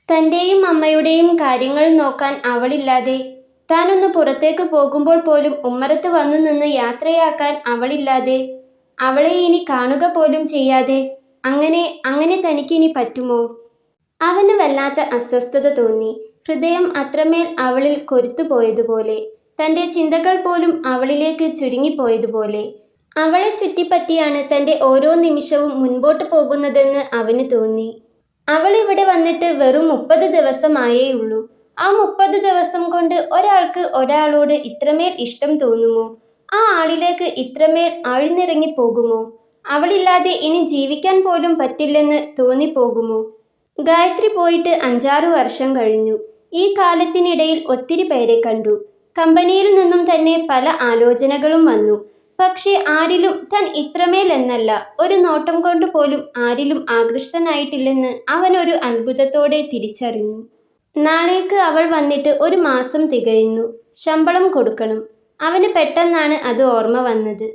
S1: തൻ്റെയും അമ്മയുടെയും കാര്യങ്ങൾ നോക്കാൻ അവളില്ലാതെ, താനൊന്ന് പുറത്തേക്ക് പോകുമ്പോൾ പോലും ഉമ്മറത്ത് വന്നു നിന്ന് യാത്രയാക്കാൻ അവളില്ലാതെ, അവളെ ഇനി കാണുക പോലും ചെയ്യാതെ, അങ്ങനെ തനിക്കിനി പറ്റുമോ? അവന് വല്ലാത്ത അസ്വസ്ഥത തോന്നി. ഹൃദയം അത്രമേൽ അവളിൽ കൊരുത്തുപോയതുപോലെ, തൻ്റെ ചിന്തകൾ പോലും അവളിലേക്ക് ചുരുങ്ങിപ്പോയതുപോലെ. അവളെ ചുറ്റിപ്പറ്റിയാണ് തൻ്റെ ഓരോ നിമിഷവും മുൻപോട്ട് പോകുന്നതെന്ന് അവന് തോന്നി. അവൾ ഇവിടെ വന്നിട്ട് വെറും 30 ദിവസമായേയുള്ളൂ. ആ 30 ദിവസം കൊണ്ട് ഒരാൾക്ക് ഒരാളോട് ഇത്രമേൽ ഇഷ്ടം തോന്നുമോ? ആ ആളിലേക്ക് ഇത്രമേൽ ആഴ്ന്നിറങ്ങി പോകുമോ? അവളില്ലാതെ ഇനി ജീവിക്കാൻ പോലും പറ്റില്ലെന്ന് തോന്നിപ്പോകുമോ? ഗായത്രി പോയിട്ട് 5-6 വർഷം കഴിഞ്ഞു. ഈ കാലത്തിനിടയിൽ ഒത്തിരി പേരെ കണ്ടു. കമ്പനിയിൽ നിന്നും തന്നെ പല ആലോചനകളും വന്നു. പക്ഷെ ആരിലും താൻ ഇത്രമേൽ എന്നല്ല, ഒരു നോട്ടം കൊണ്ട് പോലും ആരിലും ആകൃഷ്ടനായിട്ടില്ലെന്ന് അവൻ ഒരു അത്ഭുതത്തോടെ തിരിച്ചറിഞ്ഞു. നാളേക്ക് അവൾ വന്നിട്ട് 1 മാസം തികയുന്നു. ശമ്പളം കൊടുക്കണം. അവന് പെട്ടെന്നാണ് അത് ഓർമ്മ വന്നത്.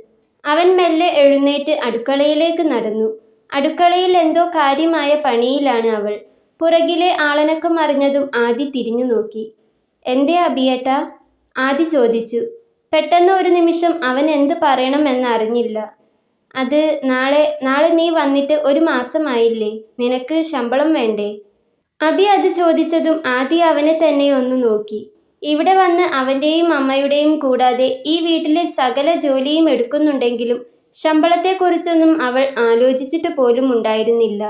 S1: അവൻ മെല്ലെ എഴുന്നേറ്റ് അടുക്കളയിലേക്ക് നടന്നു. അടുക്കളയിൽ എന്തോ കാര്യമായ പണിയിലാണ് അവൾ. പുറകിലെ ആളനക്കം അറിഞ്ഞതും ആദി തിരിഞ്ഞു നോക്കി. എന്തേ അഭിയേട്ടാ? ആദി ചോദിച്ചു. പെട്ടെന്ന് ഒരു നിമിഷം അവൻ എന്ത് പറയണമെന്നറിഞ്ഞില്ല. അത് നാളെ നീ വന്നിട്ട് 1 മാസമായില്ലേ? നിനക്ക് ശമ്പളം വേണ്ടേ? അഭി അത് ചോദിച്ചതും ആദി അവനെ തന്നെ ഒന്ന് നോക്കി. ഇവിടെ വന്ന് അവൻ്റെയും അമ്മയുടെയും കൂടാതെ ഈ വീട്ടിലെ സകല ജോലിയും എടുക്കുന്നുണ്ടെങ്കിലും ശമ്പളത്തെക്കുറിച്ചൊന്നും അവൾ ആലോചിച്ചിട്ട് പോലും ഉണ്ടായിരുന്നില്ല.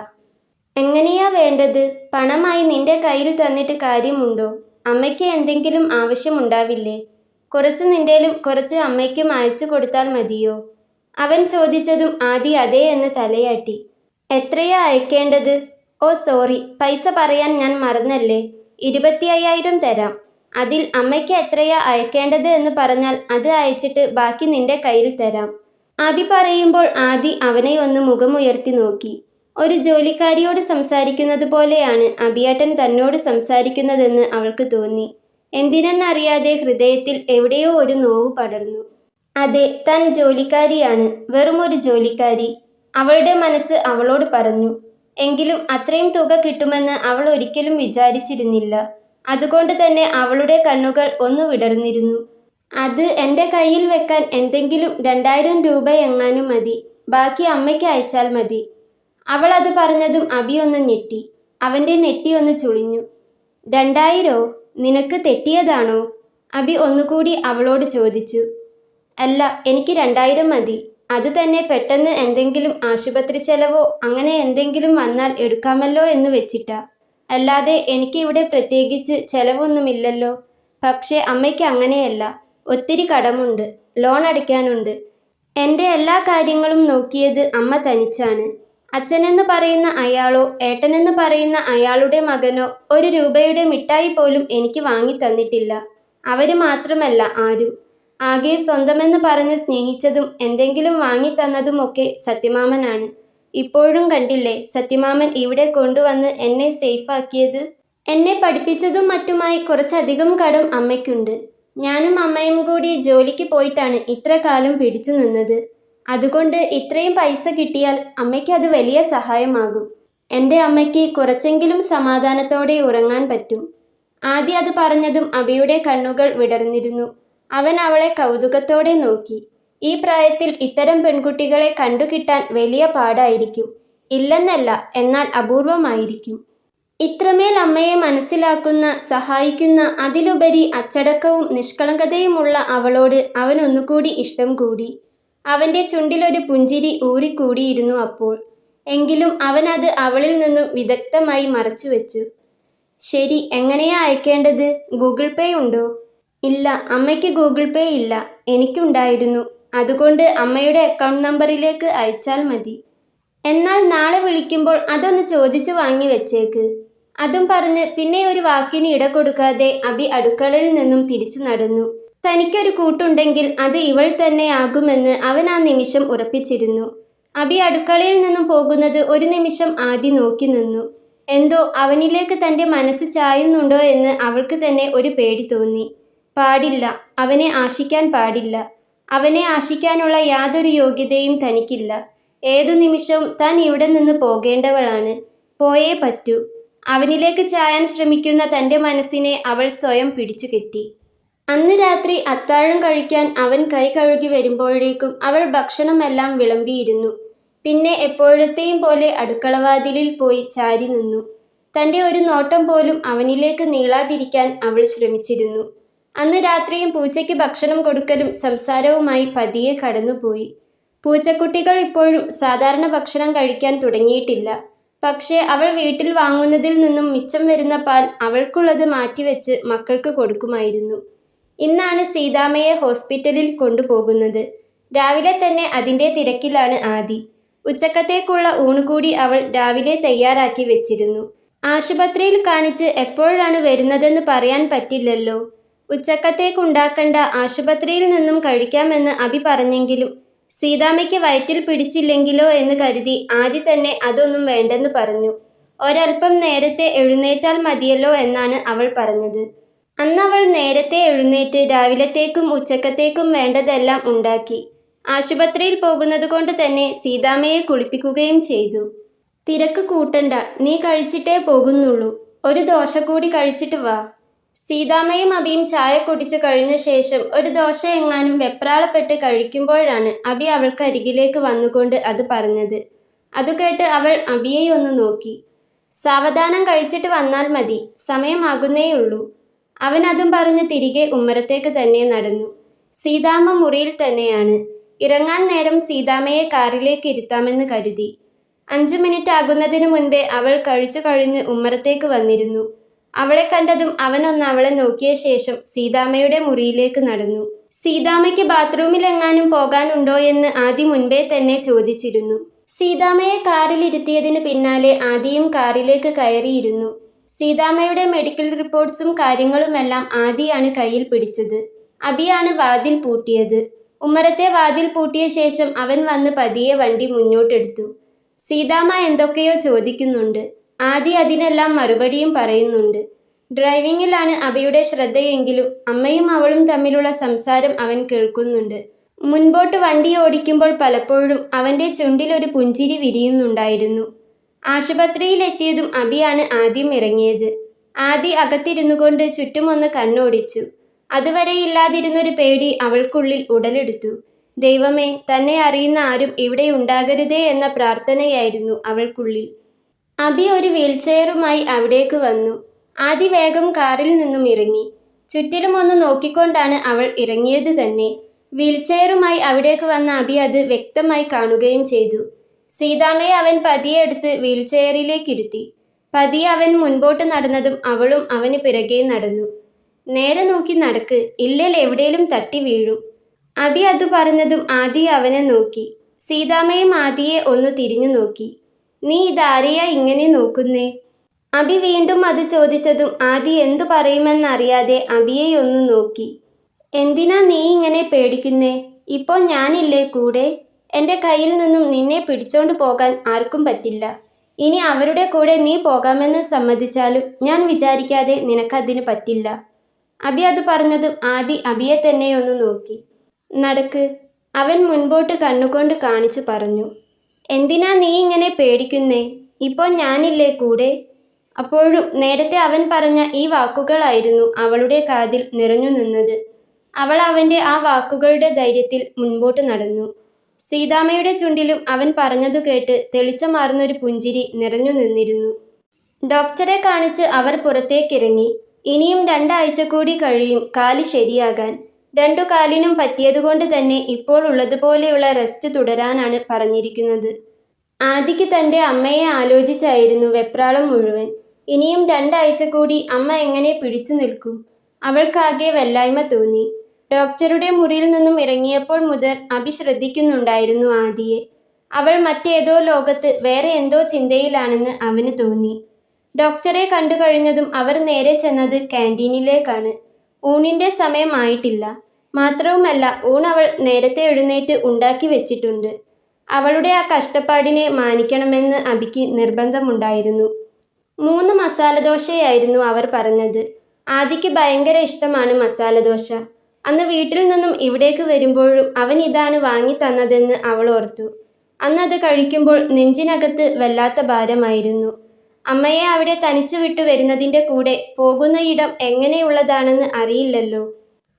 S1: എങ്ങനെയാ വേണ്ടത്? പണമായി നിന്റെ കയ്യിൽ തന്നിട്ട് കാര്യമുണ്ടോ? അമ്മയ്ക്ക് എന്തെങ്കിലും ആവശ്യമുണ്ടാവില്ലേ? കുറച്ച് നിന്റേലും കുറച്ച് അമ്മയ്ക്കും അയച്ചു കൊടുത്താൽ മതിയോ? അവൻ ചോദിച്ചതും ആദി അതേ എന്ന് തലയാട്ടി. എത്രയാ അയക്കേണ്ടത്? ഓ സോറി, പൈസ പറയാൻ ഞാൻ മറന്നല്ലേ. 25,000 തരാം. അതിൽ അമ്മയ്ക്ക് എത്രയാ അയക്കേണ്ടത് എന്ന് പറഞ്ഞാൽ അത് അയച്ചിട്ട് ബാക്കി നിന്റെ കയ്യിൽ തരാം. അഭി പറയുമ്പോൾ ആദി അവനെ ഒന്ന് മുഖമുയർത്തി നോക്കി. ഒരു ജോലിക്കാരിയോട് സംസാരിക്കുന്നത് പോലെയാണ് അഭിയേട്ടൻ തന്നോട് സംസാരിക്കുന്നതെന്ന് അവൾക്ക് തോന്നി. എന്തിനെന്നറിയാതെ ഹൃദയത്തിൽ എവിടെയോ ഒരു നോവ് പടർന്നു. അതെ, താൻ ജോലിക്കാരിയാണ്, വെറുമൊരു ജോലിക്കാരി. അവളുടെ മനസ്സ് അവളോട് പറഞ്ഞു. എങ്കിലും അത്രയും തുക കിട്ടുമെന്ന് അവൾ ഒരിക്കലും വിചാരിച്ചിരുന്നില്ല. അതുകൊണ്ട് തന്നെ അവളുടെ കണ്ണുകൾ ഒന്ന് വിടർന്നിരുന്നു. അത് എൻ്റെ കയ്യിൽ വെക്കാൻ എന്തെങ്കിലും 2,000 രൂപ എങ്ങാനും മതി. ബാക്കി അമ്മയ്ക്ക് അയച്ചാൽ മതി. അവൾ അത് പറഞ്ഞതും അഭി ഒന്ന് ഞെട്ടി. അവൻ്റെ നെറ്റി ഒന്ന് ചുളിഞ്ഞു. 2,000? നിനക്ക് തെറ്റിയതാണോ? അഭി ഒന്നുകൂടി അവളോട് ചോദിച്ചു. അല്ല, എനിക്ക് 2,000 മതി. അതുതന്നെ പെട്ടെന്ന് എന്തെങ്കിലും ആശുപത്രി ചെലവോ അങ്ങനെ എന്തെങ്കിലും വന്നാൽ എടുക്കാമല്ലോ എന്ന് വെച്ചിട്ടാ. അല്ലാതെ എനിക്ക് ഇവിടെ പ്രത്യേകിച്ച് ചെലവൊന്നുമില്ലല്ലോ. പക്ഷേ അമ്മയ്ക്ക് അങ്ങനെയല്ല. ഒത്തിരി കടമുണ്ട്, ലോൺ അടയ്ക്കാനുണ്ട്. എൻ്റെ എല്ലാ കാര്യങ്ങളും നോക്കിയത് അമ്മ തനിച്ചാണ്. അച്ഛനെന്ന് പറയുന്ന അയാളോ ഏട്ടനെന്ന് പറയുന്ന അയാളുടെ മകനോ 1 രൂപയുടെ മിഠായി പോലും എനിക്ക് വാങ്ങി തന്നിട്ടില്ല. അവര് മാത്രമല്ല ആരും. ആകെ സ്വന്തമെന്ന് പറഞ്ഞ് സ്നേഹിച്ചതും എന്തെങ്കിലും വാങ്ങിത്തന്നതുമൊക്കെ സത്യമാമനാണ്. ഇപ്പോഴും കണ്ടില്ലേ സത്യമാമൻ ഇവിടെ കൊണ്ടുവന്ന് എന്നെ സേഫാക്കിയത്. എന്നെ പഠിപ്പിച്ചതും മറ്റുമായി കുറച്ചധികം കടം അമ്മയ്ക്കുണ്ട്. ഞാനും അമ്മയും കൂടി ജോലിക്ക് പോയിട്ടാണ് ഇത്ര കാലം പിടിച്ചു നിന്നത്. അതുകൊണ്ട് ഇത്രയും പൈസ കിട്ടിയാൽ അമ്മയ്ക്ക് അത് വലിയ സഹായമാകും. എൻ്റെ അമ്മയ്ക്ക് കുറച്ചെങ്കിലും സമാധാനത്തോടെ ഉറങ്ങാൻ പറ്റും. ആദ്യം അത് പറഞ്ഞതും അഭിയുടെ കണ്ണുകൾ വിടർന്നിരുന്നു. അവൻ അവളെ കൗതുകത്തോടെ നോക്കി. ഈ പ്രായത്തിൽ ഇത്തരം പെൺകുട്ടികളെ കണ്ടുകിട്ടാൻ വലിയ പാടായിരിക്കും. ഇല്ലെന്നല്ല, എന്നാൽ അപൂർവമായിരിക്കും. ഇത്രമേൽ അമ്മയെ മനസ്സിലാക്കുന്ന, സഹായിക്കുന്ന, അതിലുപരി അച്ചടക്കവും നിഷ്കളങ്കതയുമുള്ള അവളോട് അവൻ ഒന്നുകൂടി ഇഷ്ടം കൂടി. അവൻ്റെ ചുണ്ടിലൊരു പുഞ്ചിരി ഊറിക്കൂടിയിരുന്നു അപ്പോൾ. എങ്കിലും അവൻ അത് അവളിൽ നിന്നും വിദഗ്ധമായി മറച്ചുവെച്ചു. ശരി, എങ്ങനെയാ അയക്കേണ്ടത്? ഗൂഗിൾ പേ ഉണ്ടോ? ഇല്ല, അമ്മയ്ക്ക് ഗൂഗിൾ പേ ഇല്ല. എനിക്കുണ്ടായിരുന്നു. അതുകൊണ്ട് അമ്മയുടെ അക്കൗണ്ട് നമ്പറിലേക്ക് അയച്ചാൽ മതി. എന്നാൽ നാളെ വിളിക്കുമ്പോൾ അതൊന്ന് ചോദിച്ചു വാങ്ങി വെച്ചേക്ക്. അതും പറഞ്ഞ് പിന്നെ ഒരു വാക്കിന് ഇട കൊടുക്കാതെ അഭി അടുക്കളയിൽ നിന്നും തിരിച്ചു നടന്നു. തനിക്കൊരു കൂട്ടുണ്ടെങ്കിൽ അത് ഇവൾ തന്നെ ആകുമെന്ന് അവൻ ആ നിമിഷം ഉറപ്പിച്ചിരുന്നു. അഭി അടുക്കളയിൽ നിന്നും പോകുന്നത് ഒരു നിമിഷം ആദി നോക്കി നിന്നു. എന്തോ അവനിലേക്ക് തൻ്റെ മനസ്സ് ചായുന്നുണ്ടോ എന്ന് അവൾക്ക് തന്നെ ഒരു പേടി തോന്നി. പാടില്ല, അവനെ ആശിക്കാൻ പാടില്ല. അവനെ ആശിക്കാനുള്ള യാതൊരു യോഗ്യതയും തനിക്കില്ല. ഏതു നിമിഷവും താൻ ഇവിടെ നിന്ന് പോകേണ്ടവളാണ്. പോയേ പറ്റൂ. അവനിലേക്ക് ചായാൻ ശ്രമിക്കുന്ന തൻ്റെ മനസ്സിനെ അവൾ സ്വയം പിടിച്ചു കെട്ടി. അന്ന് രാത്രി അത്താഴം കഴിക്കാൻ അവൻ കൈ കഴുകി വരുമ്പോഴേക്കും അവൾ ഭക്ഷണമെല്ലാം വിളമ്പിയിരുന്നു. പിന്നെ എപ്പോഴത്തെയും പോലെ അടുക്കളവാതിലിൽ പോയി ചാരി നിന്നു. തൻ്റെ ഒരു നോട്ടം പോലും അവനിലേക്ക് നീളാതിരിക്കാൻ അവൾ ശ്രമിച്ചിരുന്നു. അന്ന് രാത്രിയും പൂച്ചയ്ക്ക് ഭക്ഷണം കൊടുക്കലും സംസാരവുമായി പതിയെ കടന്നുപോയി. പൂച്ചക്കുട്ടികൾ ഇപ്പോഴും സാധാരണ ഭക്ഷണം കഴിക്കാൻ തുടങ്ങിയിട്ടില്ല. പക്ഷേ അവൾ വീട്ടിൽ വാങ്ങുന്നതിൽ നിന്നും മിച്ചം വരുന്ന പാൽ അവൾക്കുള്ളത് മാറ്റിവെച്ച് മക്കൾക്ക് കൊടുക്കുമായിരുന്നു. ഇന്നാണ് സീതാമ്മയെ ഹോസ്പിറ്റലിൽ കൊണ്ടുപോകുന്നത്. രാവിലെ തന്നെ അതിൻ്റെ തിരക്കിലാണ് ആദി. ഉച്ചക്കത്തേക്കുള്ള ഊണുകൂടി അവൾ രാവിലെ തയ്യാറാക്കി വെച്ചിരുന്നു. ആശുപത്രിയിൽ കാണിച്ച് എപ്പോഴാണ് വരുന്നതെന്ന് പറയാൻ പറ്റില്ലല്ലോ. ഉച്ചക്കത്തേക്കുണ്ടാക്കണ്ട, ആശുപത്രിയിൽ നിന്നും കഴിക്കാമെന്ന് അഭി പറഞ്ഞെങ്കിലും സീതാമ്മയ്ക്ക് വയറ്റിൽ പിടിച്ചില്ലെങ്കിലോ എന്ന് കരുതി ആദി തന്നെ അതൊന്നും വേണ്ടെന്ന് പറഞ്ഞു. ഒരൽപ്പം നേരത്തെ എഴുന്നേറ്റാൽ മതിയല്ലോ എന്നാണ് അവൾ പറഞ്ഞത്. അന്നവൾ നേരത്തെ എഴുന്നേറ്റ് രാവിലത്തേക്കും ഉച്ചക്കത്തേക്കും വേണ്ടതെല്ലാം ഉണ്ടാക്കി. ആശുപത്രിയിൽ പോകുന്നത് കൊണ്ട് തന്നെ സീതാമ്മയെ കുളിപ്പിക്കുകയും ചെയ്തു. തിരക്ക് കൂട്ടണ്ട, നീ കഴിച്ചിട്ടേ പോകുന്നുള്ളൂ. ഒരു ദോശ കൂടി കഴിച്ചിട്ട് വാ. സീതാമ്മയും അഭിയും ചായ കുടിച്ചു കഴിഞ്ഞ ശേഷം ഒരു ദോശ എങ്ങാനും വെപ്രാളപ്പെട്ട് കഴിക്കുമ്പോഴാണ് അഭി അവൾക്കരികിലേക്ക് വന്നുകൊണ്ട് അത് പറഞ്ഞത്. അതുകേട്ട് അവൾ അഭിയെ ഒന്ന് നോക്കി. സാവധാനം കഴിച്ചിട്ട് വന്നാൽ മതി, സമയമാകുന്നേയുള്ളൂ. അവൻ അതും പറഞ്ഞ് തിരികെ ഉമ്മറത്തേക്ക് തന്നെ നടന്നു. സീതാമ്മ മുറിയിൽ തന്നെയാണ്. ഇറങ്ങാൻ നേരം സീതാമ്മയെ കാറിലേക്ക് ഇരുത്താമെന്ന് കരുതി. 5 മിനിറ്റ് ആകുന്നതിന് മുൻപേ അവൾ കഴിച്ചു കഴിഞ്ഞ് ഉമ്മറത്തേക്ക് വന്നിരുന്നു. അവളെ കണ്ടതും അവനൊന്ന് അവളെ നോക്കിയ ശേഷം സീതാമ്മയുടെ മുറിയിലേക്ക് നടന്നു. സീതാമ്മയ്ക്ക് ബാത്റൂമിലെങ്ങാനും പോകാനുണ്ടോ എന്ന് ആദി മുൻപേ തന്നെ ചോദിച്ചിരുന്നു. സീതാമ്മയെ കാറിലിരുത്തിയതിന് പിന്നാലെ ആദിയും കാറിലേക്ക് കയറിയിരുന്നു. സീതാമ്മയുടെ മെഡിക്കൽ റിപ്പോർട്ട്സും കാര്യങ്ങളുമെല്ലാം ആദിയാണ് കയ്യിൽ പിടിച്ചത്. അഭിയാണ് വാതിൽ പൂട്ടിയത്. ഉമ്മറത്തെ വാതിൽ പൂട്ടിയ ശേഷം അവൻ വന്ന് പതിയെ വണ്ടി മുന്നോട്ടെടുത്തു. സീതാമ്മ എന്തൊക്കെയോ ചോദിക്കുന്നുണ്ട്. ആദി അതിനെല്ലാം മറുപടിയും പറയുന്നുണ്ട്. ഡ്രൈവിംഗിലാണ് അഭിയുടെ ശ്രദ്ധയെങ്കിലും അമ്മയും അവളും തമ്മിലുള്ള സംസാരം അവൻ കേൾക്കുന്നുണ്ട്. മുൻപോട്ട് വണ്ടി ഓടിക്കുമ്പോൾ പലപ്പോഴും അവൻ്റെ ചുണ്ടിലൊരു പുഞ്ചിരി വിരിയുന്നുണ്ടായിരുന്നു. ആശുപത്രിയിലെത്തിയതും അഭിയാണ് ആദ്യം ഇറങ്ങിയത്. ആദി അകത്തിരുന്നു കൊണ്ട് ചുറ്റുമൊന്ന് കണ്ണോടിച്ചു. അതുവരെ ഇല്ലാതിരുന്നൊരു പേടി അവൾക്കുള്ളിൽ ഉടലെടുത്തു. ദൈവമേ, തന്നെ അറിയുന്ന ആരും ഇവിടെ ഉണ്ടാകരുതേ എന്ന പ്രാർത്ഥനയായിരുന്നു അവൾക്കുള്ളിൽ. അഭി ഒരു വീൽചെയറുമായി അവിടേക്ക് വന്നു. ആദി വേഗം കാറിൽ നിന്നും ഇറങ്ങി. ചുറ്റിലും ഒന്ന് നോക്കിക്കൊണ്ടാണ് അവൾ ഇറങ്ങിയത് തന്നെ. വീൽചെയറുമായി അവിടേക്ക് വന്ന അഭി അത് വ്യക്തമായി കാണുകയും ചെയ്തു. സീതാമ്മയെ അവൻ പതിയെ എടുത്ത് വീൽചെയറിലേക്കിരുത്തി. പതിയെ അവൻ മുൻപോട്ട് നടന്നതും അവളും അവന് പിറകെ നടന്നു. നേരെ നോക്കി നടക്ക്, ഇല്ലേൽ എവിടേലും തട്ടി വീഴും. അഭി അത് പറഞ്ഞതും ആദി അവനെ നോക്കി. സീതാമ്മയും ആദിയെ ഒന്ന് തിരിഞ്ഞു നോക്കി. നീ ഇതാരെയാ ഇങ്ങനെ നോക്കുന്നേ? അഭി വീണ്ടും അത് ചോദിച്ചതും ആദി എന്തു പറയുമെന്നറിയാതെ അഭിയെ ഒന്ന് നോക്കി. എന്തിനാ നീ ഇങ്ങനെ പേടിക്കുന്നേ? ഇപ്പോൾ ഞാനില്ലേ കൂടെ? എൻ്റെ കയ്യിൽ നിന്നും നിന്നെ പിടിച്ചോണ്ട് പോകാൻ ആർക്കും പറ്റില്ല. ഇനി അവരുടെ കൂടെ നീ പോകാമെന്ന് സമ്മതിച്ചാലും ഞാൻ വിചാരിക്കാതെ നിനക്കതിന് പറ്റില്ല. അഭി അത് പറഞ്ഞതും ആദി അഭിയെ തന്നെയൊന്ന് നോക്കി. നടക്ക്, അവൻ മുൻപോട്ട് കണ്ണുകൊണ്ട് കാണിച്ചു പറഞ്ഞു. എന്തിനാ നീ ഇങ്ങനെ പേടിക്കുന്നേ? ഇപ്പോൾ ഞാനില്ലേ കൂടെ? അപ്പോഴും നേരത്തെ അവൻ പറഞ്ഞ ഈ വാക്കുകളായിരുന്നു അവളുടെ കാതിൽ നിറഞ്ഞു നിന്നത്. അവൾ അവൻ്റെ ആ വാക്കുകളുടെ ധൈര്യത്തിൽ മുൻപോട്ട് നടന്നു. സീതാമ്മയുടെ ചുണ്ടിലും അവൻ പറഞ്ഞതു കേട്ട് തെളിച്ചമാർന്നൊരു പുഞ്ചിരി നിറഞ്ഞു നിന്നിരുന്നു. ഡോക്ടറെ കാണിച്ച് അവർ പുറത്തേക്കിറങ്ങി. ഇനിയും 2 ആഴ്ച കൂടി കഴിയും കാല് ശരിയാകാൻ. 2 കാലിനും പറ്റിയതുകൊണ്ട് തന്നെ ഇപ്പോൾ ഉള്ളതുപോലെയുള്ള റെസ്റ്റ് തുടരാനാണ് പറഞ്ഞിരിക്കുന്നത്. ആദിക്ക് തൻ്റെ അമ്മയെ ആലോചിച്ചായിരുന്നു വെപ്രാളം മുഴുവൻ. ഇനിയും 2 ആഴ്ച കൂടി അമ്മ എങ്ങനെ പിടിച്ചു നിൽക്കും? അവൾക്കാകെ വല്ലായ്മ തോന്നി. ഡോക്ടറുടെ മുറിയിൽ നിന്നും ഇറങ്ങിയപ്പോൾ മുതൽ അഭി ശ്രദ്ധിക്കുന്നുണ്ടായിരുന്നു ആദിയെ. അവൾ മറ്റേതോ ലോകത്ത് വേറെ എന്തോ ചിന്തയിലാണെന്ന് അവന് തോന്നി. ഡോക്ടറെ കണ്ടു കഴിഞ്ഞതും അവർ നേരെ ചെന്നത് ക്യാൻറ്റീനിലേക്കാണ്. ഊണിൻ്റെ സമയമായിട്ടില്ല. മാത്രവുമല്ല, ഊണ് അവൾ നേരത്തെ എഴുന്നേറ്റ് ഉണ്ടാക്കി വെച്ചിട്ടുണ്ട്. അവളുടെ ആ കഷ്ടപ്പാടിനെ മാനിക്കണമെന്ന് അഭിക്ക് നിർബന്ധമുണ്ടായിരുന്നു. 3 മസാലദോശയായിരുന്നു അവർ പറഞ്ഞത്. ആദിക്ക് ഭയങ്കര ഇഷ്ടമാണ് മസാലദോശ. അന്ന് വീട്ടിൽ നിന്നും ഇവിടേക്ക് വരുമ്പോഴും അവൻ ഇതാണ് വാങ്ങി തന്നതെന്ന് അവൾ ഓർത്തു. അന്നത് കഴിക്കുമ്പോൾ നെഞ്ചിനകത്ത് വല്ലാത്ത ഭാരമായിരുന്നു. അമ്മയെ അവിടെ തനിച്ചു വിട്ടു വരുന്നതിൻ്റെ കൂടെ പോകുന്ന ഇടം എങ്ങനെയുള്ളതാണെന്ന് അറിയില്ലല്ലോ.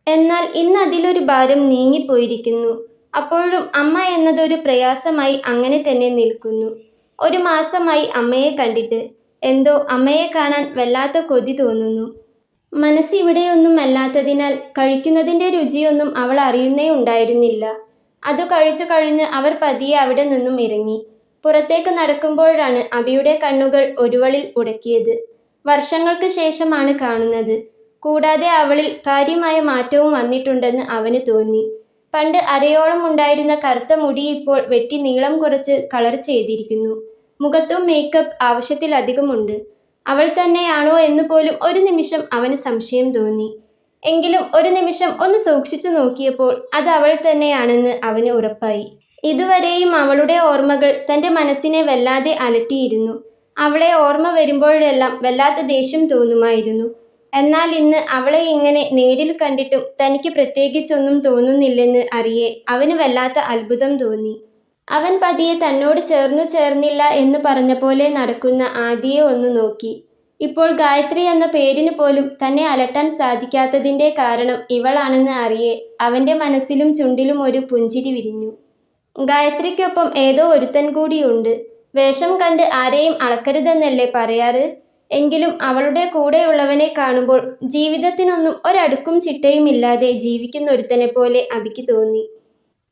S1: എന്നാൽ ഇന്ന് അതിലൊരു ഭാരം നീങ്ങിപ്പോയിരിക്കുന്നു. അപ്പോഴും അമ്മ എന്നതൊരു പ്രയാസമായി അങ്ങനെ തന്നെ നിൽക്കുന്നു. 1 മാസമായി അമ്മയെ കണ്ടിട്ട്. എന്തോ അമ്മയെ കാണാൻ വല്ലാത്ത കൊതി തോന്നുന്നു. മനസ്സിവിടെയൊന്നും അല്ലാത്തതിനാൽ കഴിക്കുന്നതിൻ്റെ രുചിയൊന്നും അവൾ അറിയുന്നേ ഉണ്ടായിരുന്നില്ല. അത് കഴിച്ചു കഴിഞ്ഞ് അവർ പതിയെ അവിടെ നിന്നും ഇറങ്ങി. പുറത്തേക്ക് നടക്കുമ്പോഴാണ് അബിയുടെ കണ്ണുകൾ ഒരുവളിൽ ഉടക്കിയത്. വർഷങ്ങൾക്ക് ശേഷമാണ് കാണുന്നത്. കൂടാതെ അവളിൽ കാര്യമായ മാറ്റവും വന്നിട്ടുണ്ടെന്ന് അവന് തോന്നി. പണ്ട് അരയോളം ഉണ്ടായിരുന്ന കറുത്ത മുടി ഇപ്പോൾ വെട്ടി നീളം കുറച്ച് കളർ ചെയ്തിരിക്കുന്നു. മുഖത്തും മേക്കപ്പ് ആവശ്യത്തിലധികമുണ്ട്. അവൾ തന്നെയാണോ എന്ന് പോലും ഒരു നിമിഷം അവന് സംശയം തോന്നി. എങ്കിലും ഒരു നിമിഷം ഒന്ന് സൂക്ഷിച്ചു നോക്കിയപ്പോൾ അത് അവൾ തന്നെയാണെന്ന് അവന് ഉറപ്പായി. ഇതുവരെയും അവളുടെ ഓർമ്മകൾ തൻ്റെ മനസ്സിനെ വല്ലാതെ അലട്ടിയിരുന്നു. അവളെ ഓർമ്മ വരുമ്പോഴെല്ലാം വല്ലാത്ത ദേഷ്യം തോന്നുമായിരുന്നു. എന്നാൽ ഇന്ന് അവളെ ഇങ്ങനെ നേരിൽ കണ്ടിട്ടും തനിക്ക് പ്രത്യേകിച്ചൊന്നും തോന്നുന്നില്ലെന്ന് അറിയെ അവന് വല്ലാത്ത അത്ഭുതം തോന്നി. അവൻ പതിയെ തന്നോട് ചേർന്നില്ല എന്ന് പറഞ്ഞ പോലെ നടക്കുന്ന ആദിയെ ഒന്ന് നോക്കി. ഇപ്പോൾ ഗായത്രി എന്ന പേരിന് പോലും തന്നെ അലട്ടാൻ സാധിക്കാത്തതിൻ്റെ കാരണം ഇവളാണെന്ന് അറിയെ അവൻ്റെ മനസ്സിലും ചുണ്ടിലും ഒരു പുഞ്ചിരി വിരിഞ്ഞു. ഗായത്രിക്കൊപ്പം ഏതോ ഒരുത്തൻ കൂടിയുണ്ട്. വേഷം കണ്ട് ആരെയും അളക്കരുതെന്നല്ലേ പറയാറ്? എങ്കിലും അവളുടെ കൂടെയുള്ളവനെ കാണുമ്പോൾ ജീവിതത്തിനൊന്നും ഒരടുക്കും ചിട്ടയും ഇല്ലാതെ ജീവിക്കുന്നൊരുത്തനെ പോലെ അബിക്ക് തോന്നി.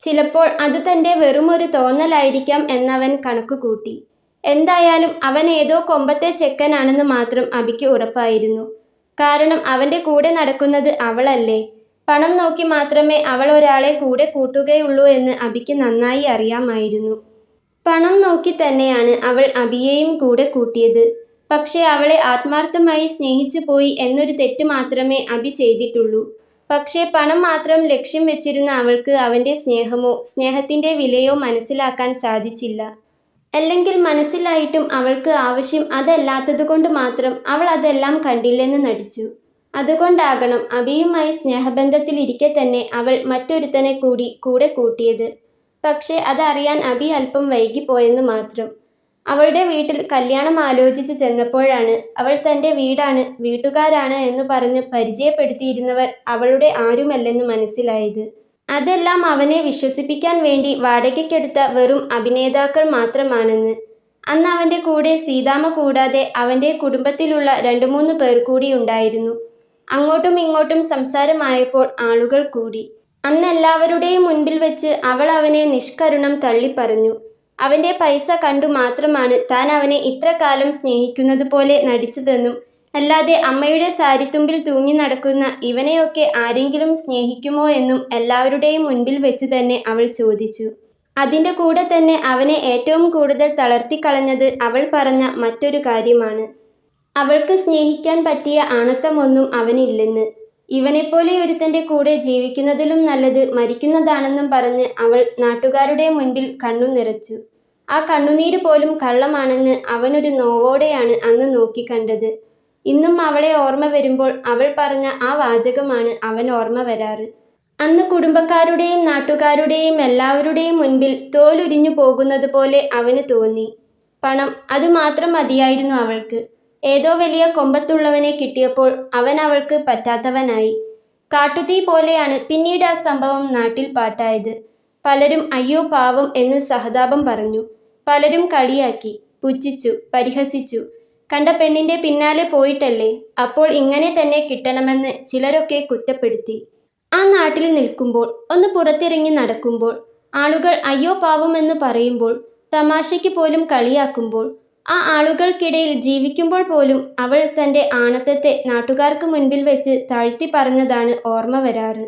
S1: ചിലപ്പോൾ അത് തൻ്റെ വെറുമൊരു തോന്നലായിരിക്കാം എന്നവൻ കണക്കുകൂട്ടി. എന്തായാലും അവൻ ഏതോ കൊമ്പത്തെ ചെക്കനാണെന്ന് മാത്രം അബിക്ക് ഉറപ്പായിരുന്നു. കാരണം അവൻ്റെ കൂടെ നടക്കുന്നത് അവളല്ലേ. പണം നോക്കി മാത്രമേ അവൾ ഒരാളെ കൂടെ കൂട്ടുകയുള്ളൂ എന്ന് അബിക്ക് നന്നായി അറിയാമായിരുന്നു. പണം നോക്കി തന്നെയാണ് അവൾ അബിയെയും കൂടെ കൂട്ടിയത്. പക്ഷേ അവളെ ആത്മാർത്ഥമായി സ്നേഹിച്ചു പോയി എന്നൊരു തെറ്റ് മാത്രമേ അബി ചെയ്തിട്ടുള്ളൂ. പക്ഷേ പണം മാത്രം ലക്ഷ്യം വെച്ചിരുന്ന അവൾക്ക് അവൻ്റെ സ്നേഹമോ സ്നേഹത്തിൻ്റെ വിലയോ മനസ്സിലാക്കാൻ സാധിച്ചില്ല. അല്ലെങ്കിൽ മനസ്സിലായിട്ടും അവൾക്ക് ആവശ്യം അതല്ലാത്തതുകൊണ്ട് മാത്രം അവൾ അതെല്ലാം കണ്ടില്ലെന്ന് നടിച്ചു. അതുകൊണ്ടാകണം അബിയുമായി സ്നേഹബന്ധത്തിലിരിക്കെ തന്നെ അവൾ മറ്റൊരുത്തനെ കൂടി കൂടെ കൂട്ടിയത്. പക്ഷേ അതറിയാൻ അബി അല്പം വൈകിപ്പോയെന്ന് മാത്രം. അവളുടെ വീട്ടിൽ കല്യാണം ആലോചിച്ച് ചെന്നപ്പോഴാണ് അവൾ തൻ്റെ വീടാണ്, വീട്ടുകാരാണ് എന്ന് പറഞ്ഞ് പരിചയപ്പെടുത്തിയിരുന്നവർ അവളുടെ ആരുമല്ലെന്ന് മനസ്സിലായത്. അതെല്ലാം അവനെ വിശ്വസിപ്പിക്കാൻ വേണ്ടി വാടകയ്ക്കെടുത്ത വെറും അഭിനേതാക്കൾ മാത്രമാണെന്ന്. അന്ന് അവൻ്റെ കൂടെ സീതാമ്മ കൂടാതെ അവൻ്റെ കുടുംബത്തിലുള്ള 2-3 പേർ കൂടി ഉണ്ടായിരുന്നു. അങ്ങോട്ടും ഇങ്ങോട്ടും സംസാരമായപ്പോൾ ആളുകൾ കൂടി. അന്ന് എല്ലാവരുടെയും മുൻപിൽ വെച്ച് അവൾ അവനെ നിഷ്കരുണം തള്ളിപ്പറഞ്ഞു. അവൻ്റെ പൈസ കണ്ടു മാത്രമാണ് താൻ അവനെ ഇത്ര കാലം സ്നേഹിക്കുന്നത് പോലെ നടിച്ചതെന്നും അല്ലാതെ അമ്മയുടെ സാരിത്തുമ്പിൽ തൂങ്ങി നടക്കുന്ന ഇവനെയൊക്കെ ആരെങ്കിലും സ്നേഹിക്കുമോ എന്നും എല്ലാവരുടെയും മുൻപിൽ വെച്ച് തന്നെ അവൾ ചോദിച്ചു. അതിൻ്റെ കൂടെ തന്നെ അവനെ ഏറ്റവും കൂടുതൽ തളർത്തിക്കളഞ്ഞത് അവൾ പറഞ്ഞ മറ്റൊരു കാര്യമാണ്. അവൾക്ക് സ്നേഹിക്കാൻ പറ്റിയ ആണത്തമൊന്നും അവനില്ലെന്ന്. ഇവനെപ്പോലെ ഒരുത്തൻ്റെ കൂടെ ജീവിക്കുന്നതിലും നല്ലത് മരിക്കുന്നതാണെന്നും പറഞ്ഞ് അവൾ നാട്ടുകാരുടെ മുൻപിൽ കണ്ണു നിറച്ചു. ആ കണ്ണുനീര് പോലും കള്ളമാണെന്ന് അവനൊരു നോവോടെയാണ് അന്ന് നോക്കിക്കണ്ടത്. ഇന്നും അവളെ ഓർമ്മ വരുമ്പോൾ അവൾ പറഞ്ഞ ആ വാചകമാണ് അവൻ ഓർമ്മ വരാറ്. അന്ന് കുടുംബക്കാരുടെയും നാട്ടുകാരുടെയും എല്ലാവരുടെയും മുൻപിൽ തോലുരിഞ്ഞു പോകുന്നത് പോലെ അവന് തോന്നി. പണം, അതുമാത്രം മതിയായിരുന്നു അവൾക്ക്. ഏതോ വലിയ കൊമ്പത്തുള്ളവനെ കിട്ടിയപ്പോൾ അവൻ അവൾക്ക് പറ്റാത്തവനായി. കാട്ടുതീ പോലെയാണ് പിന്നീട് ആ സംഭവം നാട്ടിൽ പാട്ടായത്. പലരും അയ്യോ പാവം എന്ന് സഹതാപം പറഞ്ഞു. പലരും കളിയാക്കി, പുച്ഛിച്ചു, പരിഹസിച്ചു. കണ്ട പെണ്ണിൻ്റെ പിന്നാലെ പോയിട്ടല്ലേ, അപ്പോൾ ഇങ്ങനെ തന്നെ കിട്ടണമെന്ന് ചിലരൊക്കെ കുറ്റപ്പെടുത്തി. ആ നാട്ടിൽ നിൽക്കുമ്പോൾ, ഒന്ന് പുറത്തിറങ്ങി നടക്കുമ്പോൾ, ആളുകൾ അയ്യോ പാവം എന്ന് പറയുമ്പോൾ, തമാശയ്ക്ക് പോലും കളിയാക്കുമ്പോൾ, ആ ആളുകൾക്കിടയിൽ ജീവിക്കുമ്പോൾ പോലും അവൾ തൻ്റെ ആണത്തത്തെ നാട്ടുകാർക്ക് മുൻപിൽ വെച്ച് താഴ്ത്തി പറഞ്ഞതാണ് ഓർമ്മ വരാറ്.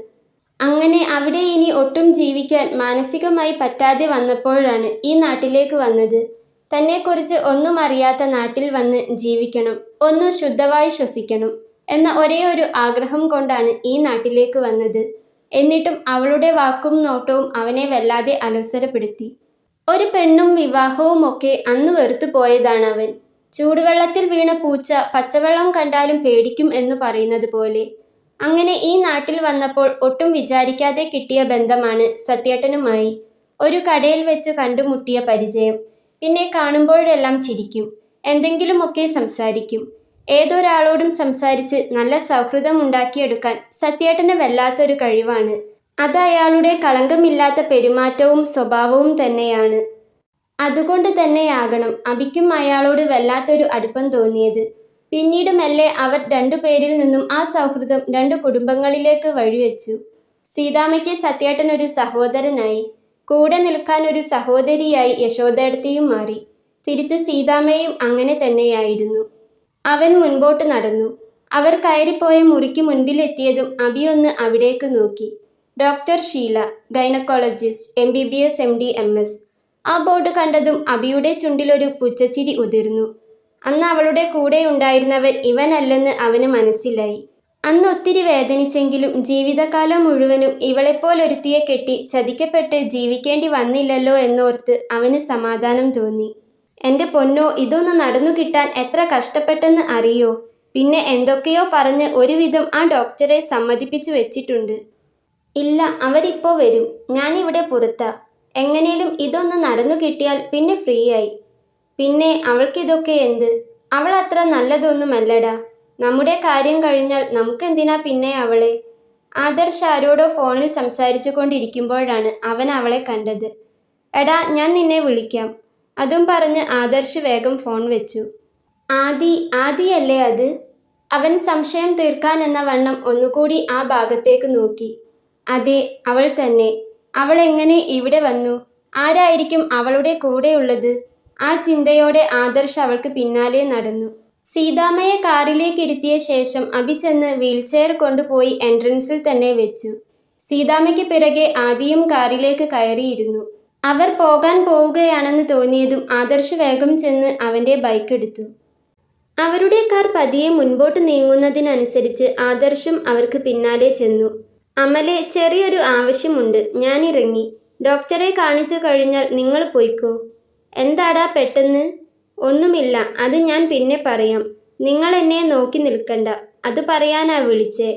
S1: അങ്ങനെ അവിടെ ഇനി ഒട്ടും ജീവിക്കാൻ മാനസികമായി പറ്റാതെ വന്നപ്പോഴാണ് ഈ നാട്ടിലേക്ക് വന്നത്. തന്നെക്കുറിച്ച് ഒന്നും അറിയാത്ത നാട്ടിൽ വന്ന് ജീവിക്കണം, ഒന്ന് ശുദ്ധമായി ശ്വസിക്കണം എന്ന ഒരേ ഒരു ആഗ്രഹം കൊണ്ടാണ് ഈ നാട്ടിലേക്ക് വന്നത്. എന്നിട്ടും അവളുടെ വാക്കും നോട്ടവും അവനെ വല്ലാതെ അലോസരപ്പെടുത്തി. ഒരു പെണ്ണും വിവാഹവും ഒക്കെ അന്ന് വെറുത്തു പോയതാണവൻ. ചൂടുവെള്ളത്തിൽ വീണ പൂച്ച പച്ചവെള്ളം കണ്ടാലും പേടിക്കും എന്ന് പറയുന്നത് പോലെ. അങ്ങനെ ഈ നാട്ടിൽ വന്നപ്പോൾ ഒട്ടും വിചാരിക്കാതെ കിട്ടിയ ബന്ധമാണ് സത്യേട്ടനുമായി. ഒരു കടയിൽ വെച്ച് കണ്ടുമുട്ടിയ പരിചയം. പിന്നെ കാണുമ്പോഴെല്ലാം ചിരിക്കും, എന്തെങ്കിലുമൊക്കെ സംസാരിക്കും. ഏതൊരാളോടും സംസാരിച്ച് നല്ല സൗഹൃദം ഉണ്ടാക്കിയെടുക്കാൻ സത്യേട്ടന് വല്ലാത്തൊരു കഴിവാണ്. അത് അയാളുടെ കളങ്കമില്ലാത്ത പെരുമാറ്റവും സ്വഭാവവും തന്നെയാണ്. അതുകൊണ്ട് തന്നെയാകണം അബിക്കും അയാളോട് വല്ലാത്തൊരു അടുപ്പം തോന്നിയത്. പിന്നീട് മെല്ലെ അവർ 2 പേരിൽ നിന്നും ആ സൗഹൃദം 2 കുടുംബങ്ങളിലേക്ക് വഴിവെച്ചു. സീതാമ്മയ്ക്ക് സത്യേട്ടനൊരു സഹോദരനായി. കൂടെ നിൽക്കാൻ ഒരു സഹോദരിയായി യശോദേടത്തിയും മാറി. തിരിച്ച് സീതാമ്മയും അങ്ങനെ തന്നെയായിരുന്നു. അവൻ മുൻപോട്ട് നടന്നു. അവർ കയറിപ്പോയ മുറിക്ക് മുൻപിലെത്തിയതും അബിയൊന്ന് അവിടേക്ക് നോക്കി. Doctor Sheela, gynaecologist, MBBS MD MS. ആ ബോർഡ് കണ്ടതും അബിയുടെ ചുണ്ടിലൊരു പുച്ഛച്ചിരി ഉതിർന്നു. അന്ന് അവളുടെ കൂടെ ഉണ്ടായിരുന്നവൻ ഇവനല്ലെന്ന് അവന് മനസ്സിലായി. അന്ന് ഒത്തിരി വേദനിച്ചെങ്കിലും ജീവിതകാലം മുഴുവനും ഇവളെപ്പോലൊരുത്തിയെ കെട്ടി ചതിക്കപ്പെട്ട് ജീവിക്കേണ്ടി വന്നില്ലല്ലോ എന്നോർത്ത് അവന് സമാധാനം തോന്നി. എൻ്റെ പൊന്നോ, ഇതൊന്ന് നടന്നു കിട്ടാൻ എത്ര കഷ്ടപ്പെട്ടെന്ന് അറിയോ? പിന്നെ എന്തൊക്കെയോ പറഞ്ഞ് ഒരുവിധം ആ ഡോക്ടറെ സമ്മതിപ്പിച്ചു വെച്ചിട്ടുണ്ട്. ഇല്ല, അവരിപ്പോ വരും. ഞാനിവിടെ പുറത്താ. എങ്ങനേലും ഇതൊന്ന് നടന്നു കിട്ടിയാൽ പിന്നെ ഫ്രീ ആയി. പിന്നെ അവൾക്കിതൊക്കെ എന്ത്? അവൾ അത്ര നല്ലതൊന്നുമല്ലടാ. നമ്മുടെ കാര്യം കഴിഞ്ഞാൽ നമുക്കെന്തിനാ പിന്നെ അവളെ? ആദർശ് ആരോടോ ഫോണിൽ സംസാരിച്ചു കൊണ്ടിരിക്കുമ്പോഴാണ് അവൻ അവളെ കണ്ടത്. എടാ, ഞാൻ നിന്നെ വിളിക്കാം. അതും പറഞ്ഞ് ആദർശ് വേഗം ഫോൺ വെച്ചു. ആദിയല്ലേ അത്? അവൻ സംശയം തീർക്കാനെന്ന വണ്ണം ഒന്നുകൂടി ആ ഭാഗത്തേക്ക് നോക്കി. അതെ, അവൾ തന്നെ. അവൾ എങ്ങനെ ഇവിടെ വന്നു? ആരായിരിക്കും അവളുടെ കൂടെയുള്ളത്? ആ ചിന്തയോടെ ആദർശ് അവൾക്ക് പിന്നാലെ നടന്നു. സീതാമ്മയെ കാറിലേക്ക് ഇരുത്തിയ ശേഷം അബി ചെന്ന് വീൽചെയർ കൊണ്ടുപോയി എൻട്രൻസിൽ തന്നെ വെച്ചു. സീതാമ്മയ്ക്ക് പിറകെ ആദിയും കാറിലേക്ക് കയറിയിരുന്നു. അവർ പോകാൻ പോവുകയാണെന്ന് തോന്നിയതും ആദർശ് വേഗം ചെന്ന് അവൻ്റെ ബൈക്ക് എടുത്തു. അവരുടെ കാർ പതിയെ മുൻപോട്ട് നീങ്ങുന്നതിനനുസരിച്ച് ആദർശും അവർക്ക് പിന്നാലെ ചെന്നു. അമലെ, ചെറിയൊരു ആവശ്യമുണ്ട്. ഞാനിറങ്ങി. ഡോക്ടറെ കാണിച്ചു കഴിഞ്ഞാൽ നിങ്ങൾ പോയിക്കോ. എന്താടാ പെട്ടെന്ന്? ഒന്നുമില്ല, അത് ഞാൻ പിന്നെ പറയാം. നിങ്ങൾ എന്നെ നോക്കി നിൽക്കണ്ട. അത് പറയാനാ വിളിച്ചേ.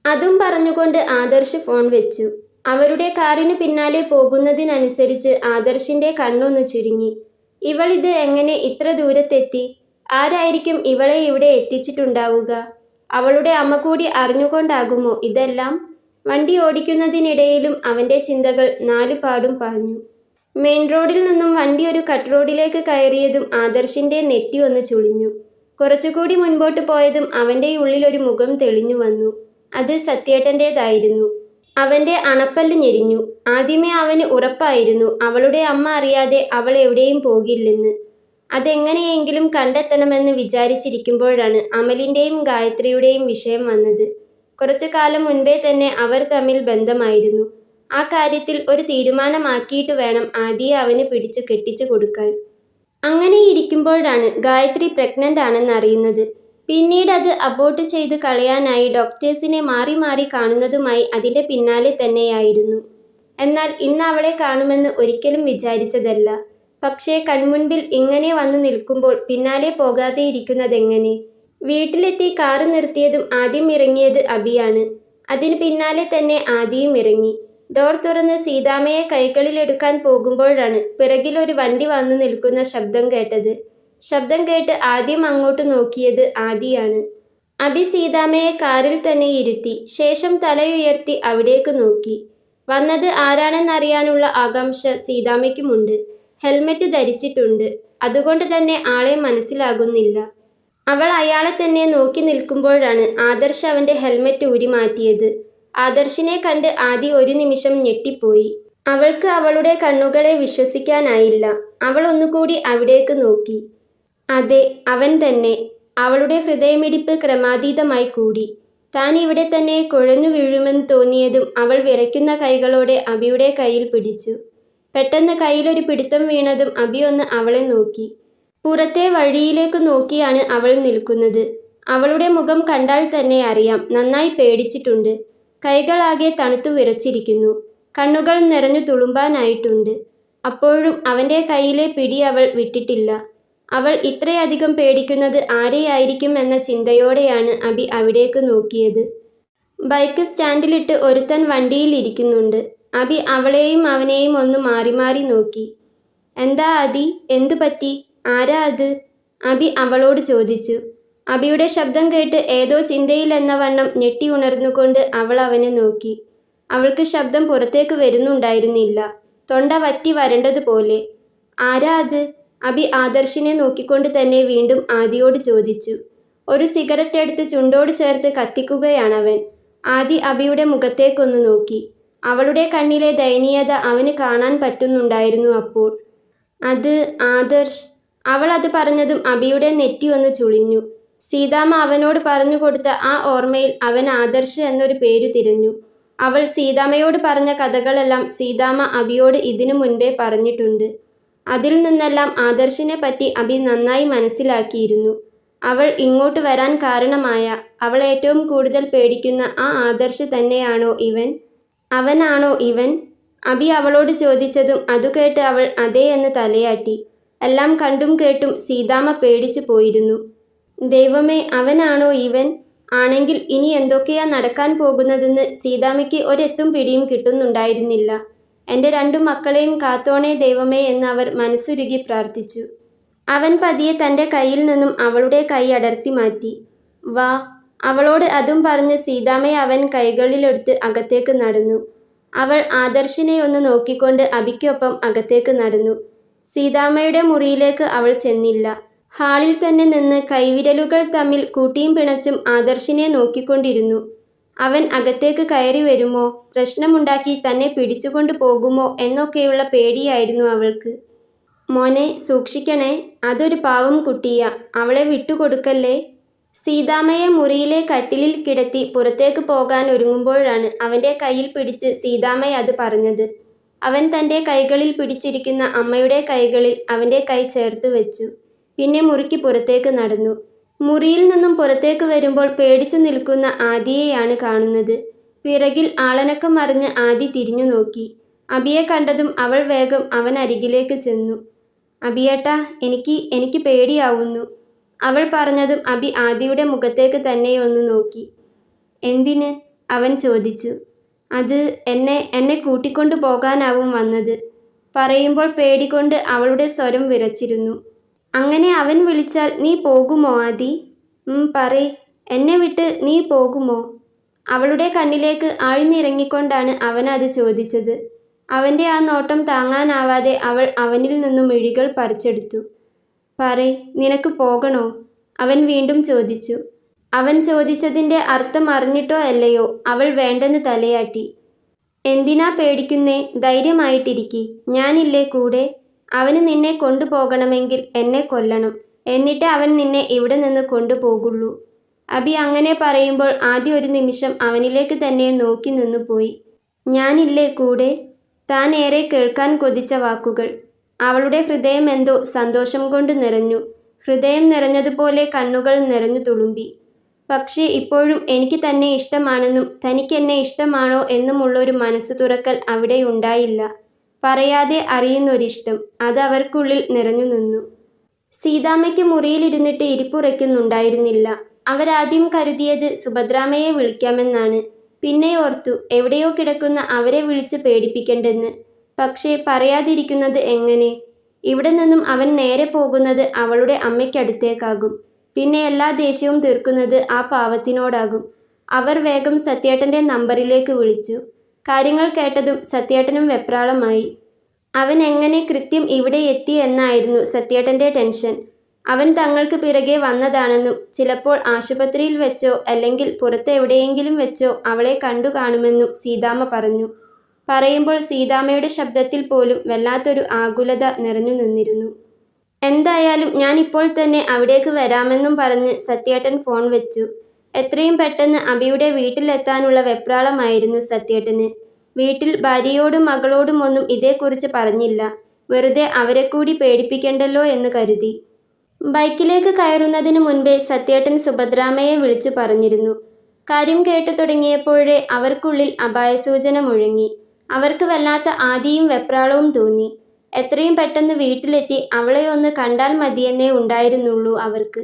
S1: അതും പറഞ്ഞുകൊണ്ട് ആദർശ് ഫോൺ വെച്ചു. അവരുടെ കാറിന് പിന്നാലെ പോകുന്നതിനനുസരിച്ച് ആദർശിൻ്റെ കണ്ണൊന്ന് ചുരുങ്ങി. ഇവളിത് എങ്ങനെ ഇത്ര ദൂരത്തെത്തി? ആരായിരിക്കും ഇവളെ ഇവിടെ എത്തിച്ചിട്ടുണ്ടാവുക? അവളുടെ അമ്മ കൂടി അറിഞ്ഞുകൊണ്ടാകുമോ ഇതെല്ലാം? വണ്ടി ഓടിക്കുന്നതിനിടയിലും അവൻ്റെ ചിന്തകൾ നാലുപാടും പാഞ്ഞു. മെയിൻ റോഡിൽ നിന്നും വണ്ടി ഒരു കട്ട് റോഡിലേക്ക് കയറിയതും ആദർശിൻ്റെ നെറ്റി ഒന്ന് ചുളിഞ്ഞു. കുറച്ചുകൂടി മുൻപോട്ട് പോയതും അവൻ്റെ ഉള്ളിൽ ഒരു മുഖം തെളിഞ്ഞു വന്നു. അത് സത്യേട്ടൻ്റേതായിരുന്നു. അവൻ്റെ അണപ്പല്ല് ഞെരിഞ്ഞു. ആദ്യമേ അവന് ഉറപ്പായിരുന്നു അവളുടെ അമ്മ അറിയാതെ അവൾ എവിടെയും പോകില്ലെന്ന്. അതെങ്ങനെയെങ്കിലും കണ്ടെത്തണമെന്ന് വിചാരിച്ചിരിക്കുമ്പോഴാണ് അമലിൻ്റെയും ഗായത്രിയുടെയും വിഷയം വന്നത്. കുറച്ചു കാലം മുൻപേ തന്നെ അവർ തമ്മിൽ ബന്ധമായിരുന്നു. ആ കാര്യത്തിൽ ഒരു തീരുമാനമാക്കിയിട്ട് വേണം ആദിയെ അവന് പിടിച്ചു കെട്ടിച്ചു കൊടുക്കാൻ. അങ്ങനെ ഇരിക്കുമ്പോഴാണ് ഗായത്രി പ്രഗ്നൻ്റ് ആണെന്നറിയുന്നത്. പിന്നീട് അത് അബോർട്ട് ചെയ്ത് കളയാനായി ഡോക്ടേഴ്സിനെ മാറി മാറി കാണുന്നതുമായി അതിൻ്റെ പിന്നാലെ തന്നെയായിരുന്നു. എന്നാൽ ഇന്ന് അവളെ കാണുമെന്ന് ഒരിക്കലും വിചാരിച്ചതല്ല. പക്ഷേ കൺമുൻപിൽ ഇങ്ങനെ വന്നു നിൽക്കുമ്പോൾ പിന്നാലെ പോകാതെ ഇരിക്കുന്നതെങ്ങനെ? വീട്ടിലെത്തി കാറ് നിർത്തിയതും ആദ്യം ഇറങ്ങിയത് അബിയാണ്. അതിന് പിന്നാലെ തന്നെ ആദിയും ഇറങ്ങി. ഡോർ തുറന്ന് സീതാമ്മയെ കൈകളിലെടുക്കാൻ പോകുമ്പോഴാണ് പിറകിൽ ഒരു വണ്ടി വന്നു നിൽക്കുന്ന ശബ്ദം കേട്ടത്. ശബ്ദം കേട്ട് ആദ്യം അങ്ങോട്ട് നോക്കിയത് ആദിയാണ്. അബി സീതാമ്മയെ കാറിൽ തന്നെ ഇരുത്തി ശേഷം തലയുയർത്തി അവിടേക്ക് നോക്കി. വന്നത് ആരാണെന്നറിയാനുള്ള ആകാംക്ഷ സീതാമ്മയ്ക്കുമുണ്ട്. ഹെൽമെറ്റ് ധരിച്ചിട്ടുണ്ട്. അതുകൊണ്ട് തന്നെ ആളെ മനസ്സിലാകുന്നില്ല. അവൾ അയാളെ തന്നെ നോക്കി നിൽക്കുമ്പോഴാണ് ആദർശ് അവൻ്റെ ഹെൽമെറ്റ് ഊരി മാറ്റിയത്. ആദർശിനെ കണ്ട് ആദി ഒരു നിമിഷം ഞെട്ടിപ്പോയി. അവൾക്ക് അവളുടെ കണ്ണുകളെ വിശ്വസിക്കാനായില്ല. അവൾ ഒന്നുകൂടി അവിടേക്ക് നോക്കി. അതെ, അവൻ തന്നെ. അവളുടെ ഹൃദയമിടിപ്പ് ക്രമാതീതമായി കൂടി. താൻ ഇവിടെ തന്നെ കുഴഞ്ഞു വീഴുമെന്ന് തോന്നിയതും അവൾ വിറയ്ക്കുന്ന കൈകളോടെ അബിയുടെ കയ്യിൽ പിടിച്ചു. പെട്ടെന്ന് കയ്യിലൊരു പിടുത്തം വീണതും അബി ഒന്ന് അവളെ നോക്കി. പുറത്തെ വഴിയിലേക്ക് നോക്കിയാണ് അവൾ നിൽക്കുന്നത്. അവളുടെ മുഖം കണ്ടാൽ തന്നെ അറിയാം, നന്നായി പേടിച്ചിട്ടുണ്ട്. കൈകളാകെ തണുത്തു വിറച്ചിരിക്കുന്നു. കണ്ണുകൾ നിറഞ്ഞു തുളുമ്പാനായിട്ടുണ്ട്. അപ്പോഴും അവൻ്റെ കയ്യിലെ പിടി അവൾ വിട്ടിട്ടില്ല. അവൾ ഇത്രയധികം പേടിക്കുന്നത് ആരെയായിരിക്കും എന്ന ചിന്തയോടെയാണ് അബി അവിടേക്ക് നോക്കിയത്. ബൈക്ക് സ്റ്റാൻഡിലിട്ട് ഒരുത്തൻ വണ്ടിയിൽ ഇരിക്കുന്നുണ്ട്. അബി അവളെയും അവനെയും ഒന്ന് മാറി മാറി നോക്കി. എന്താ ആദി, എന്തു പറ്റി? ആരാ അത്? അബി അവളോട് ചോദിച്ചു. അബിയുടെ ശബ്ദം കേട്ട് ഏതോ ചിന്തയിലെന്ന വണ്ണം ഞെട്ടി ഉണർന്നുകൊണ്ട് അവൾ അവനെ നോക്കി. അവൾക്ക് ശബ്ദം പുറത്തേക്ക് വരുന്നുണ്ടായിരുന്നില്ല. തൊണ്ട വറ്റി വരണ്ടതുപോലെ. ആരാ അത്? അബി ആദർശിനെ നോക്കിക്കൊണ്ട് തന്നെ വീണ്ടും ആദിയോട് ചോദിച്ചു. ഒരു സിഗരറ്റ് എടുത്ത് ചുണ്ടോട് ചേർത്ത് കത്തിക്കുകയാണവൻ. ആദി അബിയുടെ മുഖത്തേക്കൊന്ന് നോക്കി. അവളുടെ കണ്ണിലെ ദയനീയത അവന് കാണാൻ പറ്റുന്നുണ്ടായിരുന്നു അപ്പോൾ. അത് ആദർശ്. അവൾ അത് പറഞ്ഞതും അഭിയുടെ നെറ്റി ഒന്ന് ചുളിഞ്ഞു. സീതാമ്മ അവനോട് പറഞ്ഞു കൊടുത്ത ആ ഓർമ്മയിൽ അവൻ ആദർശ് എന്നൊരു പേരു തിരഞ്ഞു. അവൾ സീതാമ്മയോട് പറഞ്ഞ കഥകളെല്ലാം സീതാമ്മ അഭിയോട് ഇതിനു മുൻപേ പറഞ്ഞിട്ടുണ്ട്. അതിൽ നിന്നെല്ലാം ആദർശിനെ പറ്റി അഭി നന്നായി മനസ്സിലാക്കിയിരുന്നു. അവൾ ഇങ്ങോട്ട് വരാൻ കാരണമായ, അവൾ ഏറ്റവും കൂടുതൽ പേടിക്കുന്ന ആ ആദർശ് തന്നെയാണോ ഇവൻ? അവനാണോ ഇവൻ? അഭി അവളോട് ചോദിച്ചതും അതുകേട്ട് അവൾ അതേ എന്ന് തലയാട്ടി. എല്ലാം കണ്ടും കേട്ടും സീതാമ്മ പേടിച്ചു പോയിരുന്നു. ദൈവമേ, അവനാണോ ഇവൻ? ആണെങ്കിൽ ഇനി എന്തൊക്കെയാ നടക്കാൻ പോകുന്നതെന്ന് സീതാമ്മയ്ക്ക് ഒരെത്തും പിടിയും കിട്ടുന്നുണ്ടായിരുന്നില്ല. എൻ്റെ 2 മക്കളെയും കാത്തോണേ ദൈവമേ എന്ന് അവർ മനസ്സുരുകി പ്രാർത്ഥിച്ചു. അവൻ പതിയെ തൻ്റെ കയ്യിൽ നിന്നും അവളുടെ കൈ അടർത്തി മാറ്റി. വാ. അവളോട് അതും പറഞ്ഞ് സീതാമ്മയെ അവൻ കൈകളിലെടുത്ത് അകത്തേക്ക് നടന്നു. അവൾ ആദർശിനെ ഒന്ന് നോക്കിക്കൊണ്ട് അഭിക്കൊപ്പം അകത്തേക്ക് നടന്നു. സീതാമ്മയുടെ മുറിയിലേക്ക് അവൾ ചെന്നില്ല. ഹാളിൽ തന്നെ നിന്ന് കൈവിരലുകൾ തമ്മിൽ കൂട്ടിയും പിണച്ചും ആദർശിനെ നോക്കിക്കൊണ്ടിരുന്നു. അവൻ അകത്തേക്ക് കയറി വരുമോ, പ്രശ്നമുണ്ടാക്കി തന്നെ പിടിച്ചുകൊണ്ട് പോകുമോ എന്നൊക്കെയുള്ള പേടിയായിരുന്നു അവൾക്ക്. മോനെ, സൂക്ഷിക്കണേ, അതൊരു പാവം കുട്ടിയാ, അവളെ വിട്ടുകൊടുക്കല്ലേ. സീതാമ്മയെ മുറിയിലെ കട്ടിലിൽ കിടത്തി പുറത്തേക്ക് പോകാൻ ഒരുങ്ങുമ്പോഴാണ് അവൻ്റെ കയ്യിൽ പിടിച്ച് സീതാമ്മ അത് പറഞ്ഞത്. അവൻ തൻ്റെ കൈകളിൽ പിടിച്ചിരിക്കുന്ന അമ്മയുടെ കൈകളിൽ അവൻ്റെ കൈ ചേർത്ത് വെച്ചു. പിന്നെ മുറിക്ക് പുറത്തേക്ക് നടന്നു. മുറിയിൽ നിന്നും പുറത്തേക്ക് വരുമ്പോൾ പേടിച്ചു നിൽക്കുന്ന ആദിയെയാണ് കാണുന്നത്. പിറകിൽ ആളനക്കം മറിഞ്ഞ് ആദി തിരിഞ്ഞു നോക്കി. അഭിയെ കണ്ടതും അവൾ വേഗം അവൻ അരികിലേക്ക് ചെന്നു. അഭിയേട്ടാ, എനിക്ക് പേടിയാവുന്നു. അവൾ പറഞ്ഞതും അഭി ആദിയുടെ മുഖത്തേക്ക് തന്നെ ഒന്ന് നോക്കി. എന്തിന്? അവൻ ചോദിച്ചു. അത് എന്നെ കൂട്ടിക്കൊണ്ടു പോകാനാവും വന്നത്. പറയുമ്പോൾ പേടികൊണ്ട് അവളുടെ സ്വരം വിറച്ചിരുന്നു. അങ്ങനെ അവൻ വിളിച്ചാൽ നീ പോകുമോ ആദി? പറയ്, എന്നെ വിട്ട് നീ പോകുമോ? അവളുടെ കണ്ണിലേക്ക് ആഴ്ന്നിറങ്ങിക്കൊണ്ടാണ് അവൻ അത് ചോദിച്ചത്. അവൻ്റെ ആ നോട്ടം താങ്ങാനാവാതെ അവൾ അവനിൽ നിന്നും മിഴികൾ പറിച്ചെടുത്തു. പറയ്, നിനക്ക് പോകണോ? അവൻ വീണ്ടും ചോദിച്ചു. അവൻ ചോദിച്ചതിൻ്റെ അർത്ഥം അറിഞ്ഞിട്ടോ അല്ലയോ അവൾ വേണ്ടെന്ന് തലയാട്ടി. എന്തിനാ പേടിക്കുന്നേ? ധൈര്യമായിട്ടിരിക്കി, ഞാനില്ലേ കൂടെ. അവന് നിന്നെ കൊണ്ടുപോകണമെങ്കിൽ എന്നെ കൊല്ലണം, എന്നിട്ട് അവൻ നിന്നെ ഇവിടെ നിന്ന് കൊണ്ടുപോകുള്ളൂ. അഭി അങ്ങനെ പറയുമ്പോൾ ആദ്യം ഒരു നിമിഷം അവനിലേക്ക് തന്നെ നോക്കി നിന്നുപോയി. ഞാനില്ലേ കൂടെ? താൻ ഏറെ കേൾക്കാൻ കൊതിച്ച വാക്കുകൾ. അവളുടെ ഹൃദയം എന്തോ സന്തോഷം കൊണ്ട് നിറഞ്ഞു. ഹൃദയം നിറഞ്ഞതുപോലെ കണ്ണുകൾ നിറഞ്ഞു തുളുമ്പി. പക്ഷേ ഇപ്പോഴും എനിക്ക് തന്നെ ഇഷ്ടമാണെന്നും തനിക്കെന്നെ ഇഷ്ടമാണോ എന്നുമുള്ളൊരു മനസ്സ് തുറക്കൽ അവിടെ ഉണ്ടായില്ല. പറയാതെ അറിയുന്നൊരിഷ്ടം, അത് അവർക്കുള്ളിൽ നിറഞ്ഞു നിന്നു. സീതാമ്മയ്ക്ക് മുറിയിലിരുന്നിട്ട് ഇരിപ്പുറയ്ക്കുന്നുണ്ടായിരുന്നില്ല. അവരാദ്യം കരുതിയത് സുഭദ്രാമ്മയെ വിളിക്കാമെന്നാണ്. പിന്നെ ഓർത്തു എവിടെയോ കിടക്കുന്ന അവരെ വിളിച്ച് പേടിപ്പിക്കണ്ടെന്ന്. പക്ഷേ പറയാതിരിക്കുന്നത് എങ്ങനെ? ഇവിടെ നിന്നും അവൻ നേരെ പോകുന്നത് അവളുടെ അമ്മയ്ക്കടുത്തേക്കാകും. പിന്നെ എല്ലാ ദേഷ്യവും തീർക്കുന്നത് ആ പാവത്തിനോടാകും. അവർ വേഗം സത്യേട്ടൻ്റെ നമ്പറിലേക്ക് വിളിച്ചു. കാര്യങ്ങൾ കേട്ടതും സത്യേട്ടനും വെപ്രാളമായി. അവൻ എങ്ങനെ കൃത്യം ഇവിടെ എത്തി എന്നായിരുന്നു സത്യേട്ടൻ്റെ ടെൻഷൻ. അവൻ തങ്ങൾക്ക് പിറകെ വന്നതാണെന്നും ചിലപ്പോൾ ആശുപത്രിയിൽ വെച്ചോ അല്ലെങ്കിൽ പുറത്ത് എവിടെയെങ്കിലും വെച്ചോ അവളെ കണ്ടു കാണുമെന്നും സീതാമ്മ പറഞ്ഞു. പറയുമ്പോൾ സീതാമ്മയുടെ ശബ്ദത്തിൽ പോലും വല്ലാത്തൊരു ആകുലത നിറഞ്ഞു നിന്നിരുന്നു. എന്തായാലും ഞാൻ ഇപ്പോൾ തന്നെ അവിടേക്ക് വരാമെന്നും പറഞ്ഞ് സത്യേട്ടൻ ഫോൺ വെച്ചു. എത്രയും പെട്ടെന്ന് അഭിയുടെ വീട്ടിലെത്താനുള്ള വെപ്രാളമായിരുന്നു സത്യേട്ടന്. വീട്ടിൽ ഭാര്യയോടും മകളോടും ഒന്നും ഇതേക്കുറിച്ച് പറഞ്ഞില്ല. വെറുതെ അവരെ കൂടി പേടിപ്പിക്കണ്ടല്ലോ എന്ന് കരുതി. ബൈക്കിലേക്ക് കയറുന്നതിന് മുൻപേ സത്യേട്ടൻ സുഭദ്രാമ്മയെ വിളിച്ചു പറഞ്ഞിരുന്നു. കാര്യം കേട്ടു തുടങ്ങിയപ്പോഴേ അവർക്കുള്ളിൽ അപായസൂചന മുഴങ്ങി. അവർക്ക് വല്ലാത്ത ആദിയും വെപ്രാളവും തോന്നി. എത്രയും പെട്ടെന്ന് വീട്ടിലെത്തി അവളെ ഒന്ന് കണ്ടാൽ മതിയെന്നേ ഉണ്ടായിരുന്നുള്ളൂ അവർക്ക്.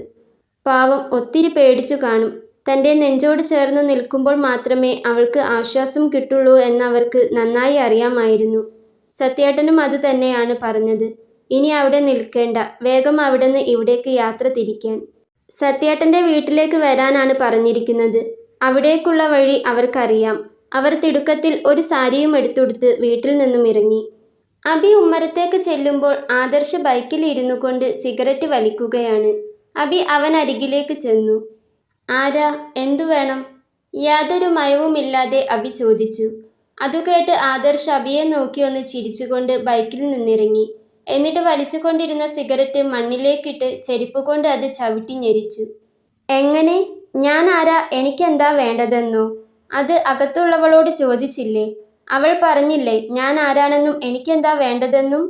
S1: പാവം, ഒത്തിരി പേടിച്ചു കാണും. തൻ്റെ നെഞ്ചോട് ചേർന്നു നിൽക്കുമ്പോൾ മാത്രമേ അവൾക്ക് ആശ്വാസം കിട്ടുള്ളൂ എന്നവർക്ക് നന്നായി അറിയാമായിരുന്നു. സത്യേട്ടനും അതുതന്നെയാണ് പറഞ്ഞത്. ഇനി അവിടെ നിൽക്കേണ്ട, വേഗം അവിടുന്ന് ഇവിടേക്ക് യാത്ര തിരിക്കാൻ. സത്യേട്ടൻ്റെ വീട്ടിലേക്ക് വരാനാണ് പറഞ്ഞിരിക്കുന്നത്. അവിടേക്കുള്ള വഴി അവർക്കറിയാം. അവർ തിടുക്കത്തിൽ ഒരു സാരിയും എടുത്തുടുത്ത് വീട്ടിൽ നിന്നും ഇറങ്ങി. അഭി ഉമ്മറത്തേക്ക് ചെല്ലുമ്പോൾ ആദർശ് ബൈക്കിൽ ഇരുന്നു കൊണ്ട് സിഗരറ്റ് വലിക്കുകയാണ്. അഭി അവൻ അരികിലേക്ക് ചെന്നു. ആരാ? എന്തു വേണം? യാതൊരു മയവുമില്ലാതെ അഭി ചോദിച്ചു. അതുകേട്ട് ആദർശ് അബിയെ നോക്കി ഒന്ന് ചിരിച്ചുകൊണ്ട് ബൈക്കിൽ നിന്നിറങ്ങി. എന്നിട്ട് വലിച്ചുകൊണ്ടിരുന്ന സിഗരറ്റ് മണ്ണിലേക്കിട്ട് ചെരുപ്പ് കൊണ്ട് അത് ചവിട്ടി ഞെരിച്ചു. എങ്ങനെ? ഞാൻ ആരാ, എനിക്കെന്താ വേണ്ടതെന്നോ? അത് അകത്തുള്ളവളോട് ചോദിച്ചില്ലേ? അവൾ പറഞ്ഞില്ലേ ഞാൻ ആരാണെന്നും എനിക്കെന്താ വേണ്ടതെന്നും?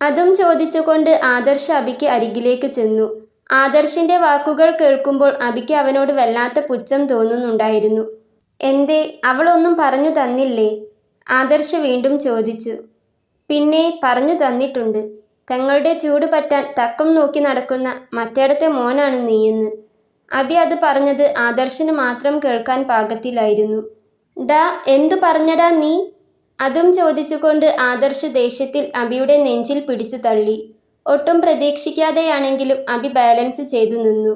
S1: അതും ചോദിച്ചുകൊണ്ട് ആദർശ് അബിക്ക് അരികിലേക്ക് ചെന്നു. ആദർശിന്റെ വാക്കുകൾ കേൾക്കുമ്പോൾ അബിക്ക് അവനോട് വല്ലാത്ത പുച്ഛം തോന്നുന്നുണ്ടായിരുന്നു. എന്തേ, അവളൊന്നും പറഞ്ഞു തന്നില്ലേ? ആദർശ് വീണ്ടും ചോദിച്ചു. പിന്നെ പറഞ്ഞു തന്നിട്ടുണ്ട്. പെങ്ങളുടെ ചൂട് പറ്റാൻ തക്കം നോക്കി നടക്കുന്ന മറ്റേടത്തെ മോനാണ് നീയെന്ന്. അബി അത് പറഞ്ഞത് ആദർശിന് മാത്രം കേൾക്കാൻ പാകത്തിലായിരുന്നു. ഡാ, എന്തു പറഞ്ഞടാ നീ? അതും ചോദിച്ചുകൊണ്ട് ആദർശ് ദേഷ്യത്തിൽ അബിയുടെ നെഞ്ചിൽ പിടിച്ചു തള്ളി. ഒട്ടും പ്രതീക്ഷിക്കാതെയാണെങ്കിലും അബി ബാലൻസ് ചെയ്തു നിന്നു.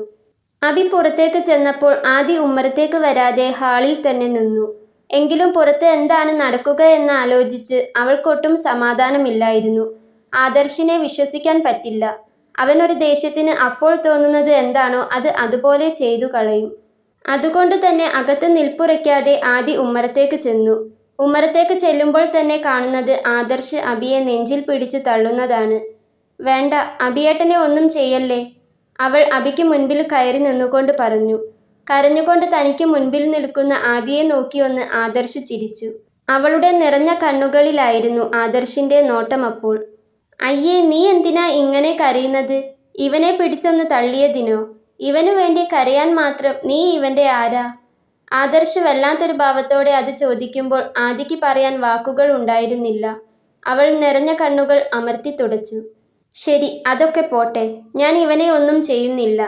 S1: അബി പുറത്തേക്ക് ചെന്നപ്പോൾ ആദി ഉമ്മറത്തേക്ക് വരാതെ ഹാളിൽ തന്നെ നിന്നു. എങ്കിലും പുറത്ത് എന്താണ് നടക്കുക എന്ന് ആലോചിച്ച് അവൾക്കൊട്ടും സമാധാനമില്ലായിരുന്നു. ആദർശിനെ വിശ്വസിക്കാൻ പറ്റില്ല. അവനൊരു ദേഷ്യത്തിന് അപ്പോൾ തോന്നുന്നത് എന്താണോ അത് അതുപോലെ ചെയ്തു കളയും. അതുകൊണ്ട് തന്നെ അകത്ത് നിൽപ്പുറയ്ക്കാതെ ആദി ഉമ്മറത്തേക്ക് ചെന്നു. ഉമ്മറത്തേക്ക് ചെല്ലുമ്പോൾ തന്നെ കാണുന്നത് ആദർശ് അബിയെ നെഞ്ചിൽ പിടിച്ച് തള്ളുന്നതാണ്. വേണ്ട, അബിയേട്ടനെ ഒന്നും ചെയ്യല്ലേ, അവൾ അബിക്ക് മുൻപിൽ കയറി നിന്നുകൊണ്ട് പറഞ്ഞു. കരഞ്ഞുകൊണ്ട് തനിക്ക് മുൻപിൽ നിൽക്കുന്ന ആദിയെ നോക്കിയൊന്ന് ആദർശ് ചിരിച്ചു. അവളുടെ നിറഞ്ഞ കണ്ണുകളിലായിരുന്നു ആദർശിന്റെ നോട്ടം അപ്പോൾ. അയ്യേ, നീ എന്തിനാ ഇങ്ങനെ കരയുന്നത്? ഇവനെ പിടിച്ചൊന്ന് തള്ളിയതിനോ? ഇവനു വേണ്ടി കരയാൻ മാത്രം നീ ഇവന്റെ ആരാ? ആദർശ് വല്ലാത്തൊരു ഭാവത്തോടെ അത് ചോദിക്കുമ്പോൾ ആദിക്ക് പറയാൻ വാക്കുകൾ ഉണ്ടായിരുന്നില്ല. അവൾ നിറഞ്ഞ കണ്ണുകൾ അമർത്തി തുടച്ചു. ശരി, അതൊക്കെ പോട്ടെ. ഞാൻ ഇവനെ ഒന്നും ചെയ്യുന്നില്ല.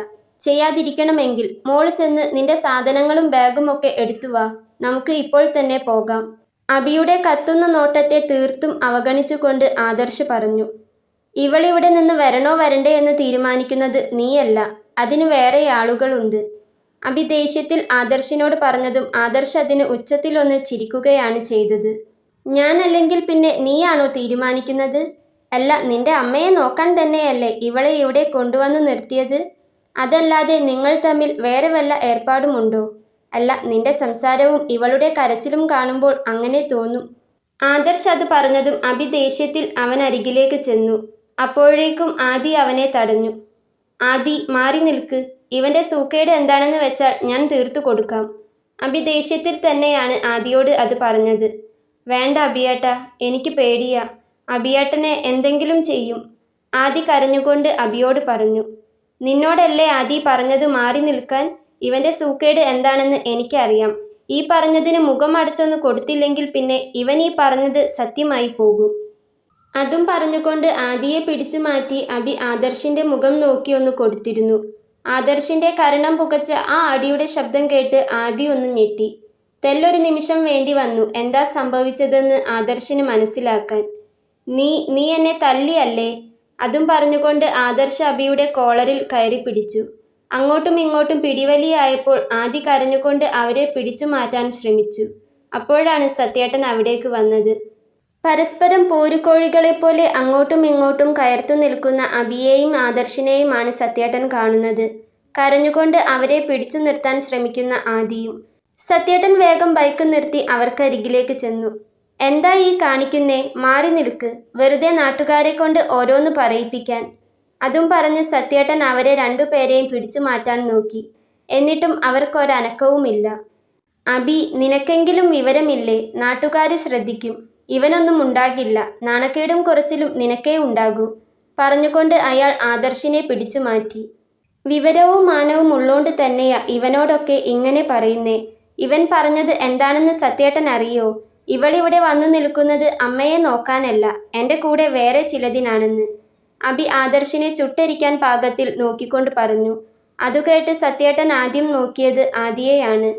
S1: ചെയ്യാതിരിക്കണമെങ്കിൽ മോള് ചെന്ന് നിന്റെ സാധനങ്ങളും ബാഗും ഒക്കെ എടുത്തുവാ. നമുക്ക് ഇപ്പോൾ തന്നെ പോകാം. അബിയുടെ കത്തുന്ന നോട്ടത്തെ തീർത്തും അവഗണിച്ചുകൊണ്ട് ആദർശ് പറഞ്ഞു. ഇവളിവിടെ നിന്ന് വരണോ വരണ്ടേ എന്ന് തീരുമാനിക്കുന്നത് നീയല്ല, അതിന് വേറെ ആളുകളുണ്ട്. അബി ദേഷ്യത്തിൽ ആദർശിനോട് പറഞ്ഞതും ആദർശ് അതിന് ഉച്ചത്തിലൊന്ന് ചിരിക്കുകയാണ് ചെയ്തത്. ഞാനല്ലെങ്കിൽ പിന്നെ നീയാണോ തീരുമാനിക്കുന്നത്? അല്ല, നിന്റെ അമ്മയെ നോക്കാൻ തന്നെയല്ലേ ഇവളെ ഇവിടെ കൊണ്ടുവന്നു നിർത്തിയത്? അതല്ലാതെ നിങ്ങൾ തമ്മിൽ വേറെ വല്ല ഏർപ്പാടുമുണ്ടോ? അല്ല, നിന്റെ സംസാരവും ഇവളുടെ കരച്ചിലും കാണുമ്പോൾ അങ്ങനെ തോന്നും. ആദർശ് അത് പറഞ്ഞതും അബി ദേഷ്യത്തിൽ അവനരികിലേക്ക് ചെന്നു. അപ്പോഴേക്കും ആദി അവനെ തടഞ്ഞു. ആദി, മാറി നിൽക്ക്. ഇവന്റെ സൂക്കേട് എന്താണെന്ന് വെച്ചാൽ ഞാൻ തീർത്തു കൊടുക്കാം. അബി ദേഷ്യത്തിൽ തന്നെയാണ് ആദിയോട് അത് പറഞ്ഞത്. വേണ്ട അബിയേട്ടാ, എനിക്ക് പേടിയാ. അബിയേട്ടനെ എന്തെങ്കിലും ചെയ്യും, ആദി കരഞ്ഞുകൊണ്ട് അബിയോട് പറഞ്ഞു. നിന്നോടല്ലേ ആദി പറഞ്ഞത് മാറി നിൽക്കാൻ? ഇവന്റെ സൂക്കേട് എന്താണെന്ന് എനിക്കറിയാം. ഈ പറഞ്ഞതിന് മുഖം അടച്ചൊന്ന് കൊടുത്തില്ലെങ്കിൽ പിന്നെ ഇവൻ ഈ പറഞ്ഞത് സത്യമായി പോകും. അതും പറഞ്ഞുകൊണ്ട് ആദിയെ പിടിച്ചു മാറ്റി അബി ആദർശിന്റെ മുഖം നോക്കി ഒന്ന് കൊടുത്തിരുന്നു. ആദർശിന്റെ കരണം പുകച്ച ആ അടിയുടെ ശബ്ദം കേട്ട് ആദി ഒന്ന് ഞെട്ടി. തെല്ലൊരു നിമിഷം വേണ്ടി വന്നു എന്താ സംഭവിച്ചതെന്ന് ആദർശിന് മനസ്സിലാക്കാൻ. നീ എന്നെ തല്ലിയല്ലേ? അതും പറഞ്ഞുകൊണ്ട് ആദർശ് അബിയുടെ കോളറിൽ കയറി പിടിച്ചു. അങ്ങോട്ടും ഇങ്ങോട്ടും പിടിവലിയായപ്പോൾ ആദി കരഞ്ഞുകൊണ്ട് അവരെ പിടിച്ചു മാറ്റാൻ ശ്രമിച്ചു. അപ്പോഴാണ് സത്യേട്ടൻ അവിടേക്ക് വന്നത്. പരസ്പരം പോരുകോഴികളെപ്പോലെ അങ്ങോട്ടും ഇങ്ങോട്ടും കയർത്തു നിൽക്കുന്ന അബിയെയും ആദർശിനെയുമാണ് സത്യേട്ടൻ കാണുന്നത്. കരഞ്ഞുകൊണ്ട് അവരെ പിടിച്ചു നിർത്താൻ ശ്രമിക്കുന്ന ആദിയും. സത്യേട്ടൻ വേഗം ബൈക്ക് നിർത്തി അവർക്കരികിലേക്ക് ചെന്നു. എന്താ ഈ കാണിക്കുന്നേ? മാറി നിൽക്ക്, വെറുതെ നാട്ടുകാരെ കൊണ്ട് ഓരോന്ന് പറയിപ്പിക്കാൻ. അതും പറഞ്ഞ് സത്യേട്ടൻ അവരെ രണ്ടുപേരെയും പിടിച്ചു മാറ്റാൻ നോക്കി. എന്നിട്ടും അവർക്കൊരനക്കവുമില്ല. അബി, നിനക്കെങ്കിലും വിവരമില്ലേ? നാട്ടുകാർ ശ്രദ്ധിക്കും. ഇവനൊന്നും ഉണ്ടാകില്ല. നാണക്കേടും കുറച്ചിലും നിനക്കേ ഉണ്ടാകൂ. പറഞ്ഞുകൊണ്ട് അയാൾ ആദർശിനെ പിടിച്ചു മാറ്റി. വിവരവും മാനവും ഉള്ളോണ്ട് തന്നെയാ ഇവനോടൊക്കെ ഇങ്ങനെ പറയുന്നേ. ഇവൻ പറഞ്ഞത് എന്താണെന്ന് സത്യേട്ടൻ അറിയോ? ഇവളിവിടെ വന്നു നിൽക്കുന്നത് അമ്മയെ നോക്കാനല്ല, എൻ്റെ കൂടെ വേറെ ചിലതിനാണെന്ന്. അബി ആദർശിനെ ചുട്ടരിക്കാൻ പാകത്തിൽ നോക്കിക്കൊണ്ട് പറഞ്ഞു. അതുകേട്ട് സത്യേട്ടൻ ആദ്യം നോക്കിയത് ആദിയെയാണ്.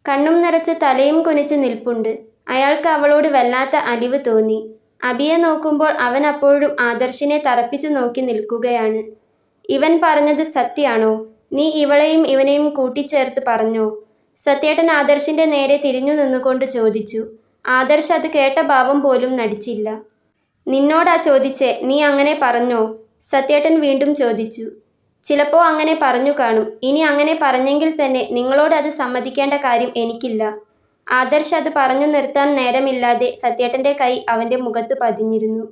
S1: കണ്ണും നിറച്ച് തലയും കുനിച്ച് നിൽപ്പുണ്ട്. അയാൾക്ക് അവളോട് വല്ലാത്ത അലിവ് തോന്നി. അബിയെ നോക്കുമ്പോൾ അവൻ അപ്പോഴും ആദർശിനെ തറപ്പിച്ചു നോക്കി നിൽക്കുകയാണ്. ഇവൻ പറഞ്ഞത് സത്യാണോ? നീ ഇവളെയും ഇവനെയും കൂട്ടിച്ചേർത്ത് പറഞ്ഞോ? സത്യേട്ടൻ ആദർശിന്റെ നേരെ തിരിഞ്ഞു നിന്നുകൊണ്ട് ചോദിച്ചു. ആദർശ് അത് കേട്ട ഭാവം പോലും നടിച്ചില്ല. നിന്നോടാ ചോദിച്ചേ, നീ അങ്ങനെ പറഞ്ഞോ? സത്യേട്ടൻ വീണ്ടും ചോദിച്ചു. ചിലപ്പോൾ അങ്ങനെ പറഞ്ഞു കാണും. ഇനി അങ്ങനെ പറഞ്ഞെങ്കിൽ തന്നെ നിങ്ങളോട് അത് സമ്മതിക്കേണ്ട കാര്യം എനിക്കില്ല. ആദർശ് അത് പറഞ്ഞു നിർത്താൻ നേരമില്ലാതെ സത്യേട്ടന്റെ കൈ അവന്റെ മുഖത്ത് പതിഞ്ഞിരുന്നു.